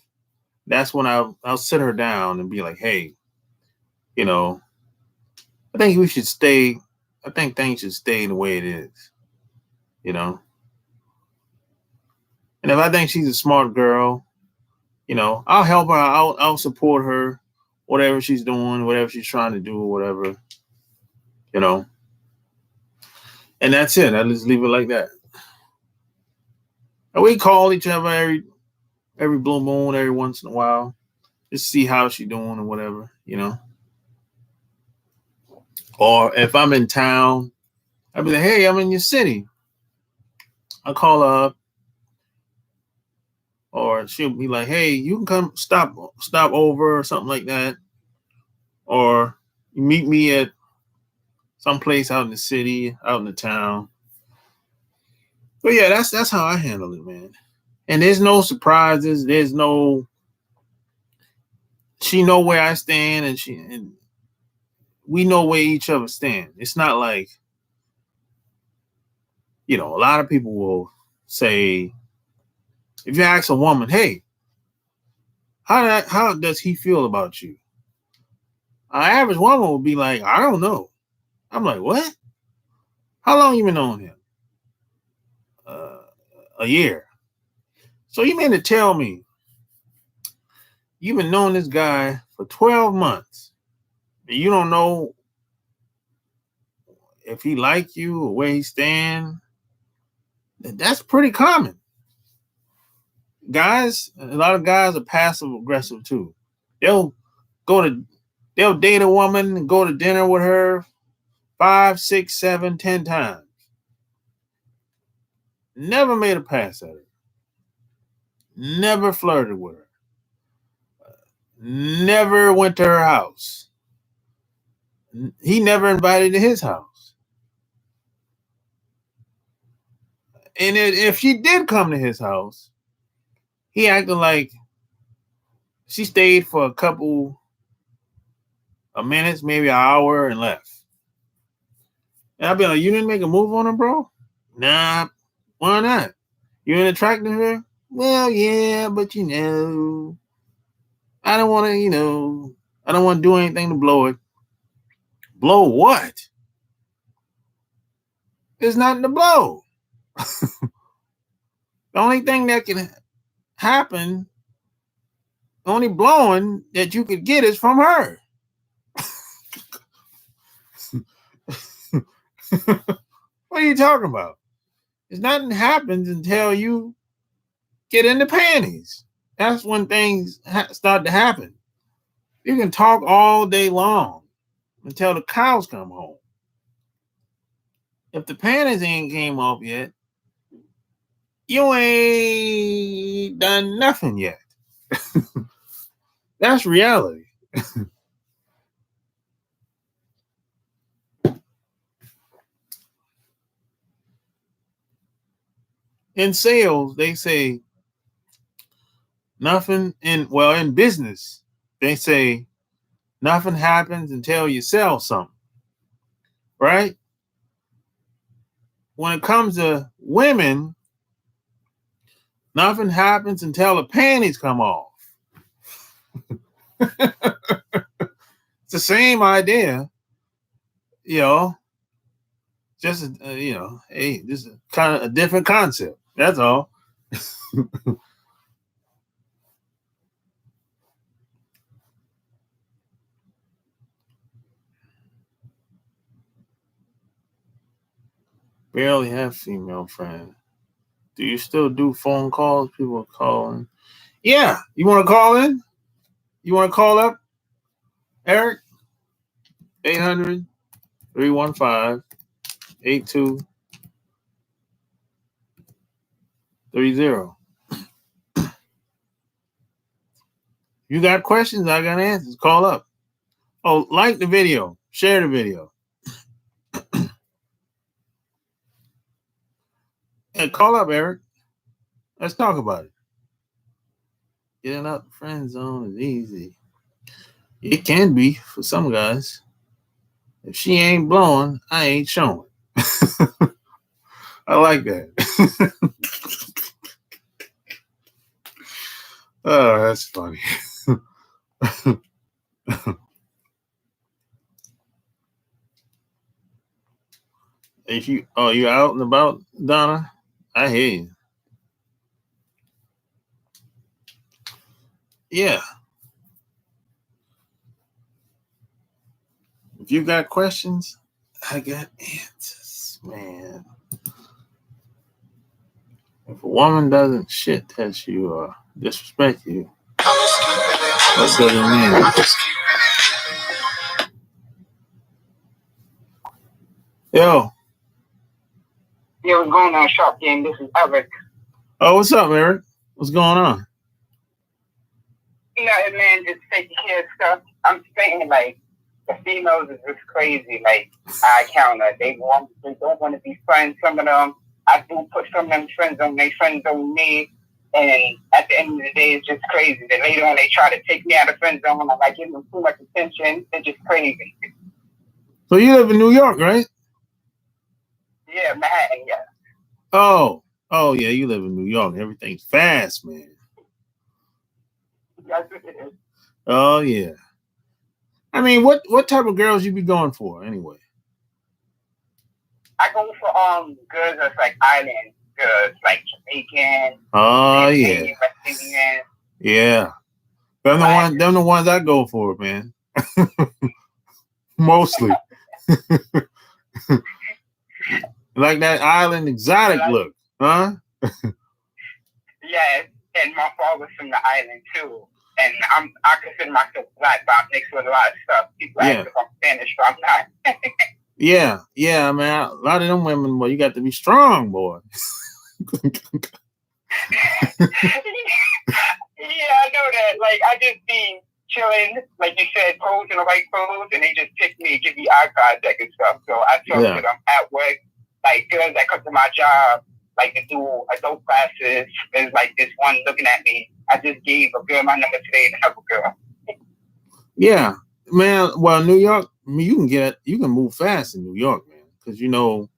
that's when I'll sit her down and be like, hey, I think we should stay. I think things should stay the way it is, And if I think she's a smart girl, I'll help her out. I'll support her, whatever she's doing, whatever she's trying to do, whatever, And that's it. I just leave it like that. And we call each other every blue moon, every once in a while, just see how she's doing or whatever, Or if I'm in town, I'll be like, hey, I'm in your city. I'll call her up. Or she'll be like, hey, you can come stop over or something like that. Or you meet me at someplace out in the city, out in the town. But yeah, that's how I handle it, man. And there's no surprises. She know where I stand, and we know where each other stand. It's not like, a lot of people will say, if you ask a woman, hey, how does he feel about you? An average woman will be like, I don't know. I'm like, what? How long you been knowing him? A year. So you mean to tell me you've been knowing this guy for 12 months and you don't know if he like you or where he stand? That's pretty common. Guys, a lot of guys are passive aggressive too. They'll go to they'll date a woman and go to dinner with her 5, 6, 7, 10 times. Never made a pass at her. Never flirted with her. Never went to her house. He never invited to his house. And if she did come to his house, he acted like she stayed for a couple of minutes, maybe an hour, and left. And I'd be like, you didn't make a move on her, bro? Nah, why not? You ain't attracted to her? Well, yeah, but I don't want to, I don't want to do anything to blow it. Blow what? There's nothing to blow. The only thing that can happen, the only blowing that you could get is from her. What are you talking about? There's nothing happens until you get in the panties. That's when things start to happen. You can talk all day long until the cows come home. If the panties ain't came off yet, you ain't done nothing yet. That's reality. In sales, they say nothing in business, they say nothing happens until you sell something. Right? When it comes to women, nothing happens until the panties come off. It's the same idea, just hey, this is kind of a different concept. That's all. Barely have female friends. Do you still do phone calls? People are calling. Yeah, you want to call in? You want to call up, Eric? 800-315-8230. You got questions? I got answers. Call up. Oh, like the video. Share the video. And call up, Eric. Let's talk about it. Getting out the friend zone is easy. It can be for some guys. If she ain't blowing, I ain't showing. I like that. Oh, that's funny. If you out and about, Donna, I hear you. Yeah. If you got questions, I got answers, man. If a woman doesn't shit test you or disrespect you, what does it mean? Yo. Yeah, what's going on, Sharp Game? This is Eric. Oh, what's up, Eric? What's going on? Nothing, man, just taking care of stuff. I'm saying, like, the females is just crazy. Like, I counter. They don't want to be friends. Some of them, I do put some of them friends on their friends on me. And at the end of the day, it's just crazy. Then later on, they try to take me out of friend zone. I'm like, giving them too much attention. It's just crazy. So you live in New York, right? Yeah, Manhattan, yeah. Oh, yeah, you live in New York. Everything's fast, man. Yes, it is. Oh, yeah. I mean, what type of girls you be going for, anyway? I go for girls that's like island girls, like Jamaican, Oh yeah, West Indian. yeah. Them the ones I go for, man. Mostly. Like that island exotic look, huh? Yeah, and my father's from the island too. And I consider myself black, but I'm mixed with a lot of stuff. People ask if I'm Spanish, but I'm not. Yeah, man. A lot of them women, boy, you got to be strong, boy. Yeah, I know that. Like, I just be chilling, like you said, pose in the right pose, and they just pick me and give me eye contact and stuff. So I talk to them at work, like girls that come to my job, like to do adult classes. There's like this one looking at me. I just gave a girl my number today to help a girl. Yeah, man. Well, New York, you can move fast in New York, man, because you know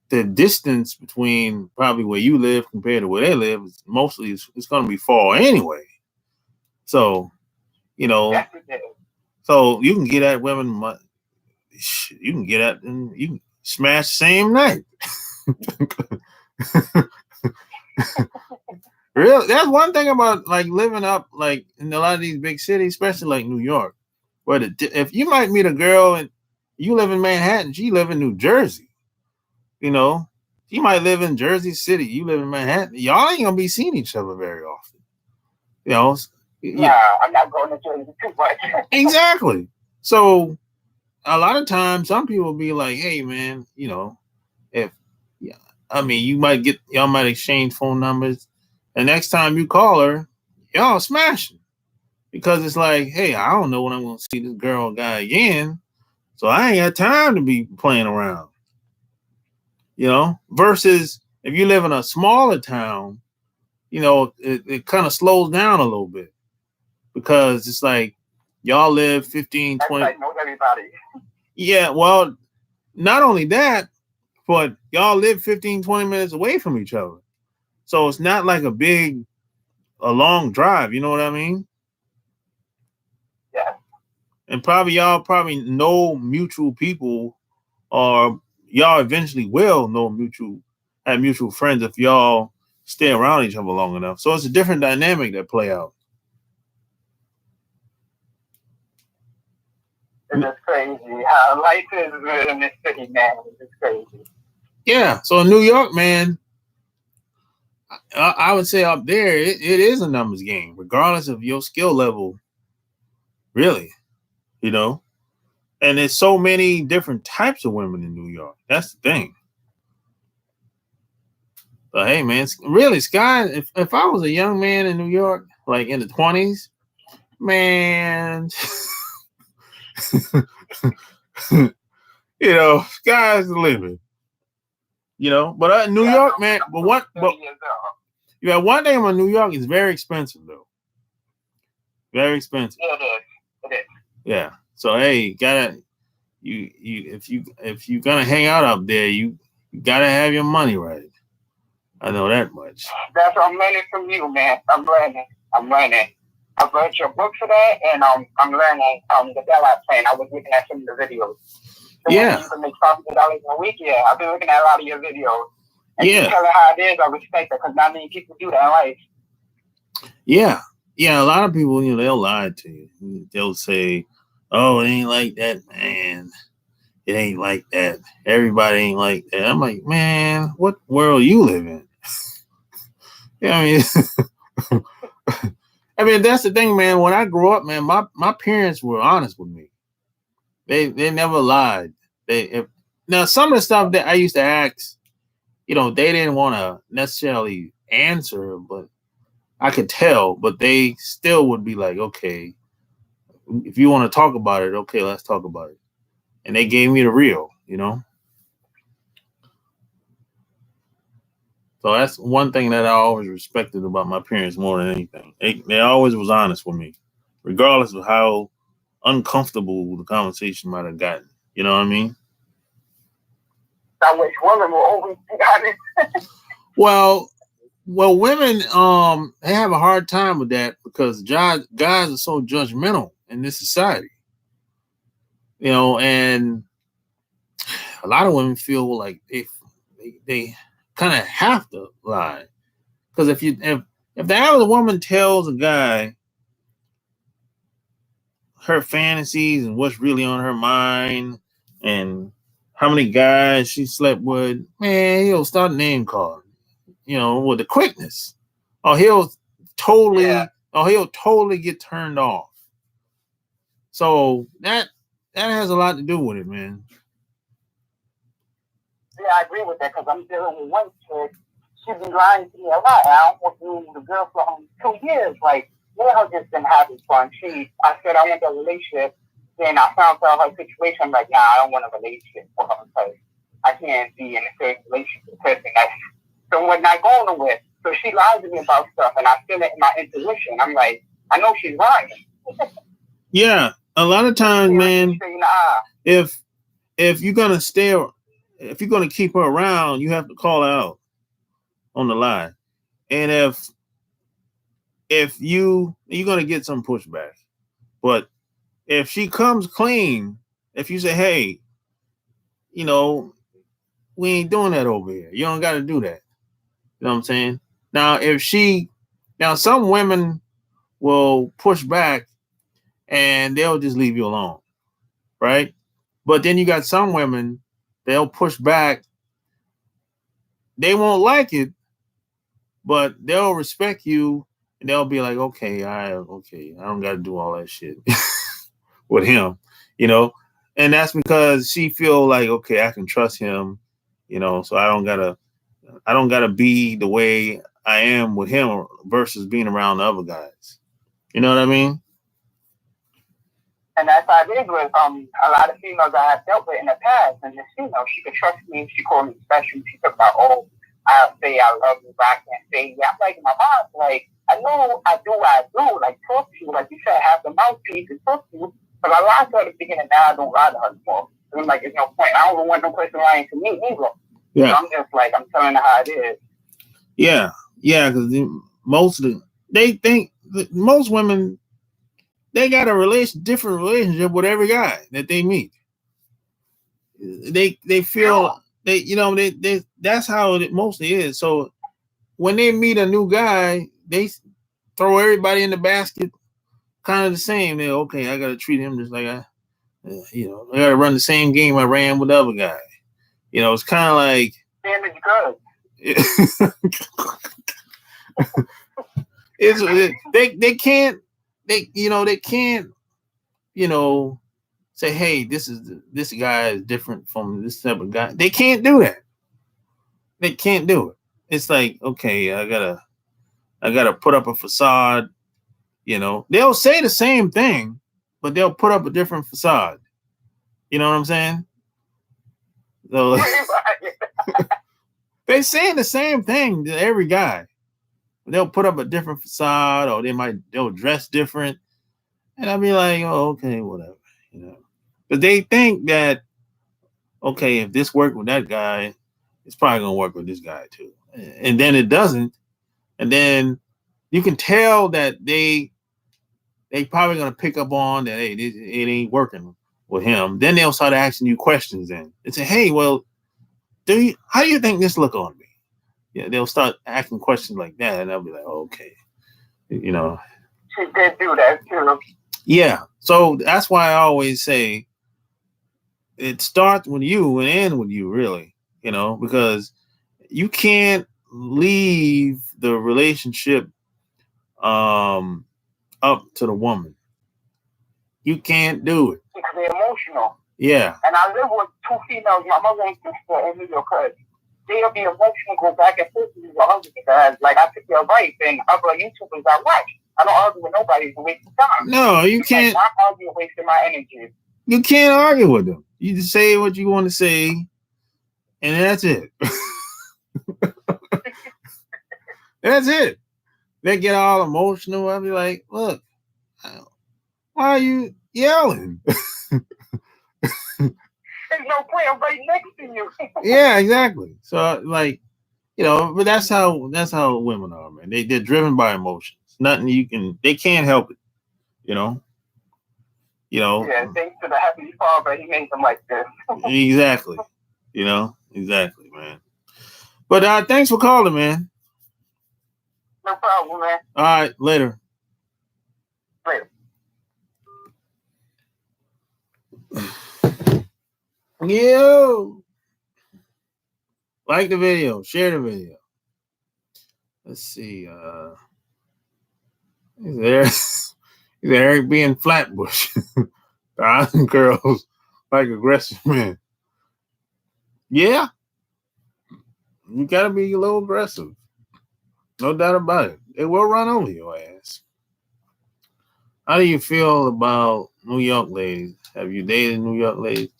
the distance between probably where you live compared to where they live is mostly it's going to be far anyway. So you know, so you can get at women. You can get at and you can smash the same night. Really, that's one thing about like living up like in a lot of these big cities, especially like New York, where if you might meet a girl and you live in Manhattan, she live in New Jersey. You know, she might live in Jersey City, you live in Manhattan. Y'all ain't gonna be seeing each other very often. You know. Yeah, I'm not going to Jersey too much. Exactly. So a lot of times, some people will be like, "Hey, man, you know, if I mean, y'all might exchange phone numbers. The next time you call her, y'all smashing because it's like, hey, I don't know when I'm gonna see this girl or guy again, so I ain't got time to be playing around. You know, versus if you live in a smaller town, you know, it kind of slows down a little bit because it's like y'all live 15, 20. Everybody knows everybody. Yeah, well, not only that, but y'all live 15, 20 minutes away from each other. So it's not like a long drive, you know what I mean? Yeah. And y'all know mutual people, or y'all eventually will have mutual friends if y'all stay around each other long enough. So it's a different dynamic that play out. It's just crazy how life is in this city, man. It's crazy. Yeah. So in New York, man, I would say up there, it is a numbers game, regardless of your skill level. Really, you know? And there's so many different types of women in New York. That's the thing. But hey, man, really, Sky, if I was a young man in New York, like in the 20s, man, you know, sky's the limit. You know, but New York, man, one thing about New York is very expensive, though. Very expensive. Yeah, it is. Yeah. So hey, if you gonna hang out up there, you gotta have your money right. I know that much. That's what I'm learning from you, man. I'm learning. I've read your book for that, and I'm learning the bailout plan. I was looking at some of the videos. So yeah. You can make $500 a week. Yeah, I've been looking at a lot of your videos. And you tell her how it is. I respect it because not many people do that in life. Yeah. Yeah, a lot of people, you know, they'll lie to you. They'll say, "Oh, it ain't like that, man. It ain't like that. Everybody ain't like that." I'm like, man, what world you live in? Yeah, I mean, that's the thing, man. When I grew up, man, my parents were honest with me. They never lied. Now some of the stuff that I used to ask, you know, they didn't want to necessarily answer, but I could tell. But they still would be like, okay, if you want to talk about it, okay, let's talk about it. And they gave me the real, you know. So that's one thing that I always respected about my parents more than anything. They always was honest with me, regardless of how uncomfortable the conversation might have gotten. You know what I mean? I wish women were always honest. Well, women they have a hard time with that because guys are so judgmental in this society. You know, and a lot of women feel like they kind of have to lie, because if the average woman tells a guy her fantasies and what's really on her mind and how many guys she slept with, man, he'll start name calling, with the quickness. Or he'll totally get turned off. So that has a lot to do with it, man. Yeah, I agree with that because I'm dealing with one chick. She be lying to me a lot. I almost knew the girl for 2 years. Like, yeah, I've just been having fun. I said I want a relationship. Then I found out her situation. I'm like, nah, I don't want a relationship with her because I can't be in the same relationship with a person that's someone not going nowhere. So she lies to me about stuff, and I feel it in my intuition. I'm like, I know she's lying. Yeah, a lot of times, man, if you're gonna if you're gonna keep her around, you have to call her out on the lie. And if you're gonna get some pushback, but if she comes clean, if you say, hey, we ain't doing that over here. You don't got to do that. You know what I'm saying? Now some women will push back and they'll just leave you alone, right? But then you got some women, they'll push back. They won't like it, but they'll respect you and they'll be like, okay, I don't got to do all that shit with him, and that's because she feel like, okay, I can trust him, so I don't gotta be the way I am with him versus being around the other guys. You know what I mean? And that's how it is with a lot of females I have dealt with in the past. And this female, she could trust me. She called me special. She talked about, oh, I'll say I love you, but I can't say yeah. I'm like, my mom, like, I know I do what I do. Like, talk to you. Like you said, have the mouthpiece and talk to you. But I lied to her at the beginning. Now I don't lie to her anymore. So I'm like, there's no point. I don't want no person lying to me either. Yeah. So I'm just like, I'm telling her how it is. Yeah. Yeah. Because they think that most women, they got a different relationship with every guy that they meet. They feel they that's how it mostly is. So when they meet a new guy, they throw everybody in the basket, kind of the same. They okay, I gotta treat him just like I gotta run the same game I ran with the other guy. It's kind of like damage good. They can't say, hey, this guy is different from this type of guy. They can't do that. They can't do it. It's like, okay, I gotta put up a facade. They'll say the same thing, but they'll put up a different facade. You know what I'm saying? So they saying the same thing to every guy. They'll put up a different facade, or they'll dress different, and I'll be like, oh, okay, whatever, But they think that, okay, if this worked with that guy, it's probably gonna work with this guy too, and then it doesn't, and then you can tell that they probably gonna pick up on that. Hey, it ain't working with him. Then they'll start asking you questions, then and say, hey, well, how do you think this look on me? Yeah, they'll start asking questions like that, and I'll be like, oh, okay, She did do that too. Yeah, so that's why I always say it starts with you and ends with you, really, because you can't leave the relationship up to the woman. You can't do it. Because they're emotional. Yeah. And I live with 2 females, my mother and sister in New York. They'll be emotional, go back and forth with your husband because, like, I took your advice and other YouTubers I watch. I don't argue with nobody. It's a waste of time. No, you can't. Like, I'm arguing, wasting my energy. You can't argue with them. You just say what you want to say, and that's it. That's it. They get all emotional. I'll be like, look, why are you yelling? There's no point. I'm right next to you. Yeah, exactly. So, like, but that's how women are, man. They're driven by emotions. Nothing they can't help it. Yeah, thanks to the Heavenly Father, He made them like this. Exactly. You know, exactly, man. But thanks for calling, man. No problem, man. All right, later. Later. Yo, like the video, share the video. Let's see. He's there. He's Eric being Flatbush. Thousand girls like aggressive men. Yeah, you gotta be a little aggressive. No doubt about it. They will run over your ass. How do you feel about New York ladies? Have you dated New York ladies?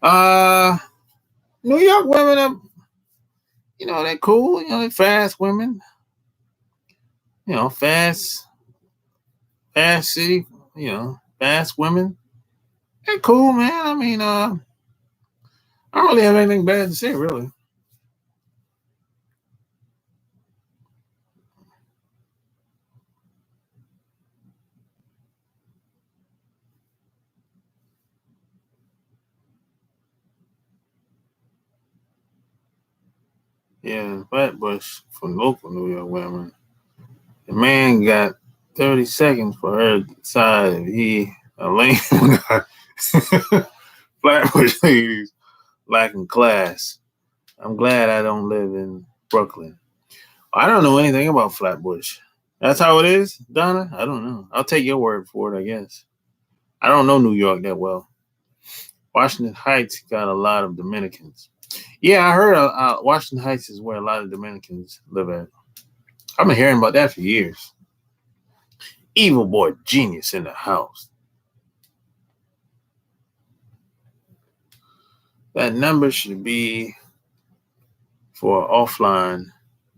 New York women are, they're cool. They're fast women. Fast city. Fast women. They're cool, man. I mean, I don't really have anything bad to say, really. Yeah, Flatbush for local New York women. The man got 30 seconds for her to decide if he a lame or not. Flatbush ladies lacking class. I'm glad I don't live in Brooklyn. I don't know anything about Flatbush. That's how it is, Donna? I don't know. I'll take your word for it, I guess. I don't know New York that well. Washington Heights got a lot of Dominicans. Yeah, I heard Washington Heights is where a lot of Dominicans live at. I've been hearing about that for years. Evil boy genius in the house. That number should be for offline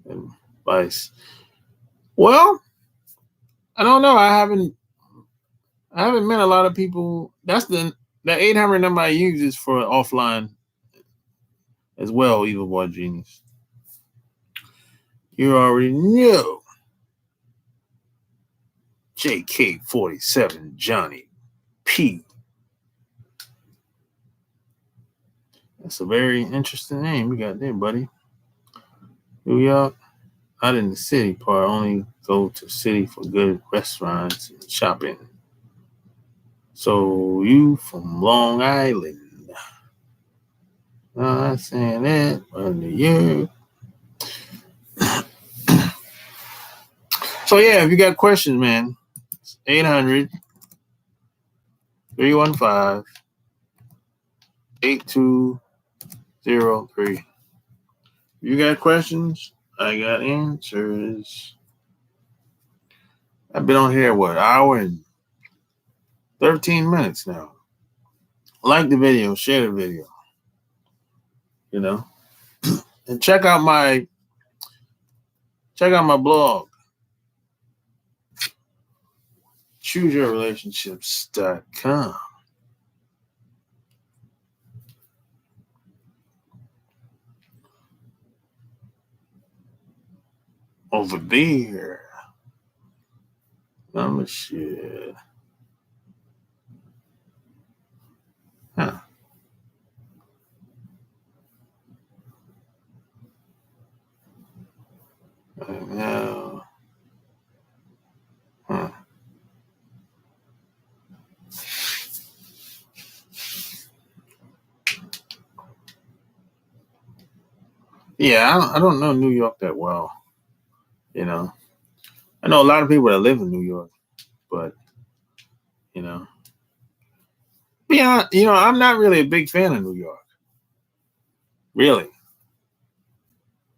advice. Well, I don't know. I haven't met a lot of people. That 800 number I use is for offline as well, Evil Boy Genius. You already know. JK47 Johnny P. That's a very interesting name you got there, buddy. New York, not in the city part. Only go to city for good restaurants and shopping. So you from Long Island. Not saying that, but you. So yeah, if you got questions, man, 800 315 8203. You got questions? I got answers. I've been on here, hour and 13 minutes now. Like the video, share the video. And check out my blog. ChooseYourRelationships.com. Over there. Number shit. Huh. Right now. Huh. Yeah, I don't know New York that well. I know a lot of people that live in New York, but I'm not really a big fan of New York. Really,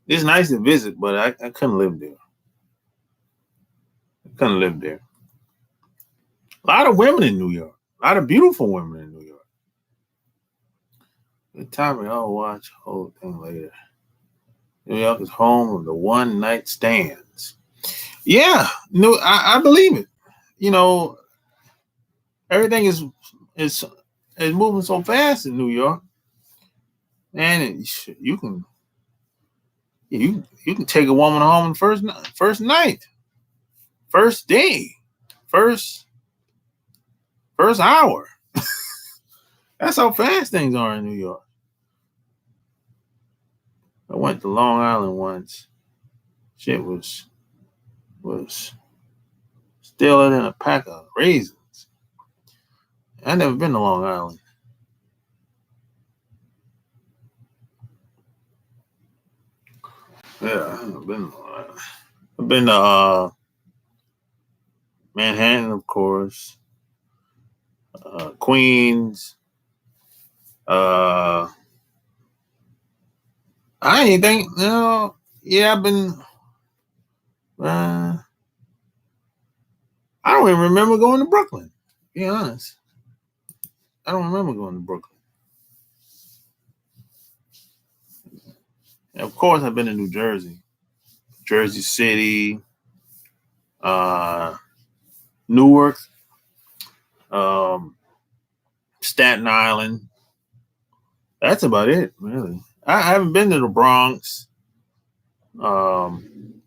it's nice to visit, but I couldn't live there. I couldn't live there. A lot of women in New York. A lot of beautiful women in New York. The topic, I'll watch the whole thing later. New York is home of the one night stands. Yeah, no, I believe it. Everything is moving so fast in New York, and you can take a woman home first night, first day, first hour. That's how fast things are in New York. I went to Long Island once. Shit was stiller than a pack of raisins. I never been to Long Island. Yeah, I haven't been to Long Island. I've been to Manhattan, of course, Queens. I ain't think, yeah, I've been. Uh, I don't even remember going to Brooklyn. To be honest, I don't remember going to Brooklyn. And of course, I've been to New Jersey, Jersey City, uh, Newark, um, Staten Island. That's about it, really. I haven't been to the Bronx. Um,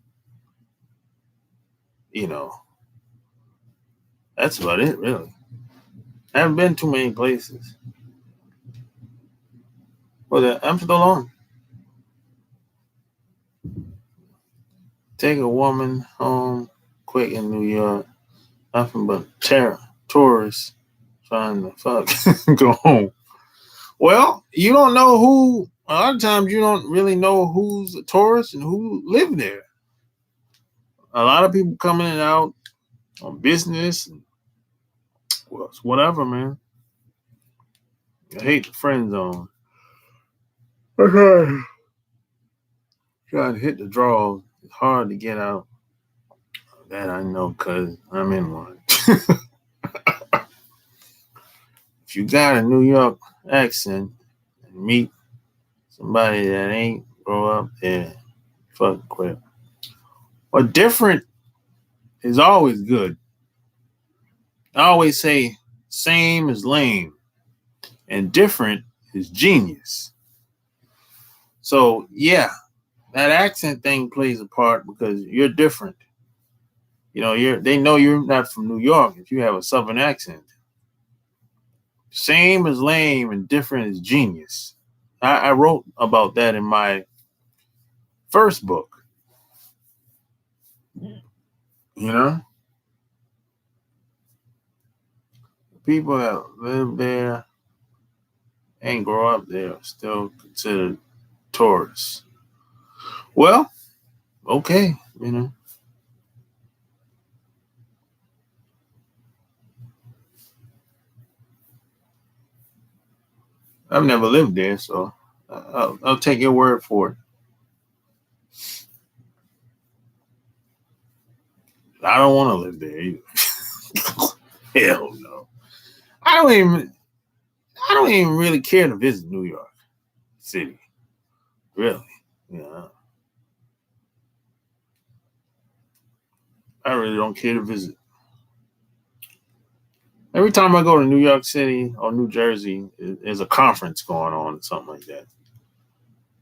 you know, that's about it, really. I haven't been too many places. But I'm still on. Take a woman home quick in New York. Nothing but tourists trying to fuck go home. Well, you don't know who. A lot of times you don't really know who's a tourist and who live there. A lot of people coming in and out on business and whatever, man. I hate the friend zone. Okay. Trying to hit the draws. It's hard to get out. That I know because I'm in one. If you got a New York accent and meet somebody that ain't grow up there, fuck quit. Or different is always good. I always say same is lame and different is genius. So yeah, that accent thing plays a part because you're different. They know you're not from New York if you have a southern accent. Same is lame and different is genius. I wrote about that in my first book. You know, people that live there and grow up there still considered tourists. Well, okay, I've never lived there, so I'll take your word for it. I don't want to live there either. Hell no. I don't even. I don't even really care to visit New York City. Really, I really don't care to visit. Every time I go to New York City or New Jersey, there's a conference going on or something like that.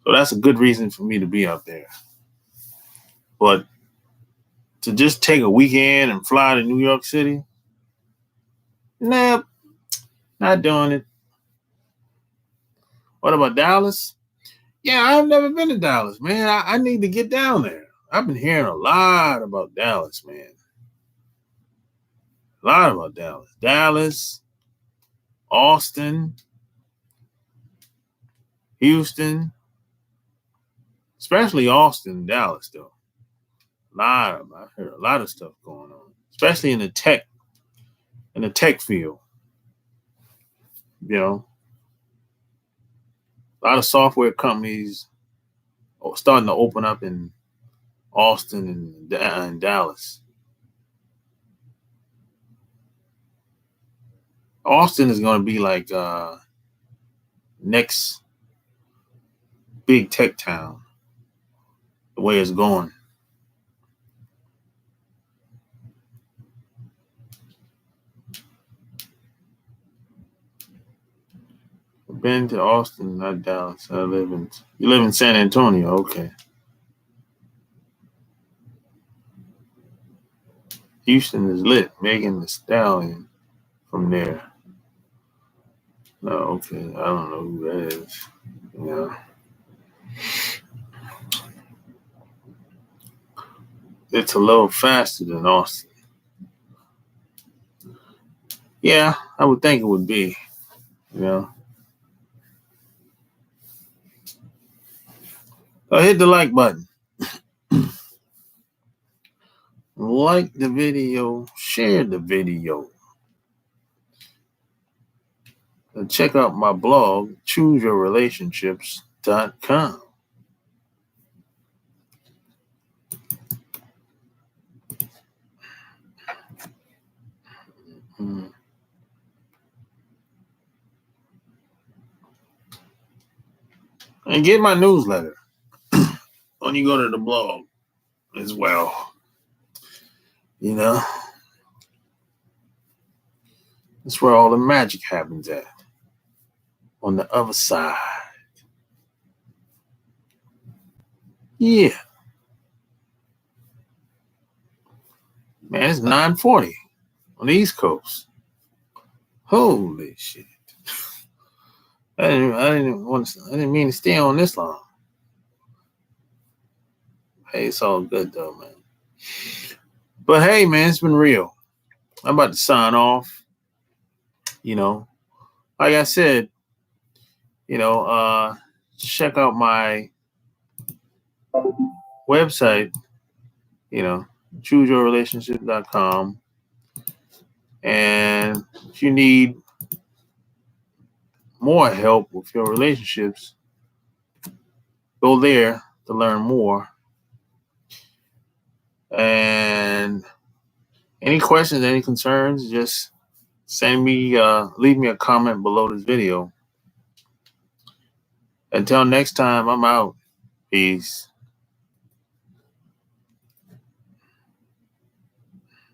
So that's a good reason for me to be out there. But to just take a weekend and fly to New York City, nah, not doing it. What about Dallas? Yeah, I've never been to Dallas, man. I need to get down there. I've been hearing a lot about Dallas, man. A lot about Dallas. Dallas, Austin, Houston, especially Austin, Dallas, though. I heard a lot of stuff going on, especially in the tech field. You know, a lot of software companies are starting to open up in Austin and Dallas. Austin is going to be like next big tech town, the way it's going. I've been to Austin, not Dallas. You live in San Antonio, okay. Houston is lit. Megan Thee Stallion from there. No, okay. I don't know who that is. Yeah. it's a little faster than Austin. Yeah, I would think it would be. You know. So hit the like button. Like the video, share the video. And check out my blog, chooseyourrelationships.com. And get my newsletter when you go to the blog as well. You know, that's where all the magic happens at. On the other side. Yeah. Man, it's 9:40 on the East Coast. Holy shit. I didn't mean to stay on this long. Hey, it's all good though, man. But hey, man, it's been real. I'm about to sign off. You know, like I said, check out my website, chooseyourrelationship.com. And if you need more help with your relationships, go there to learn more. And any questions, any concerns, just leave me a comment below this video. Until next time, I'm out. Peace.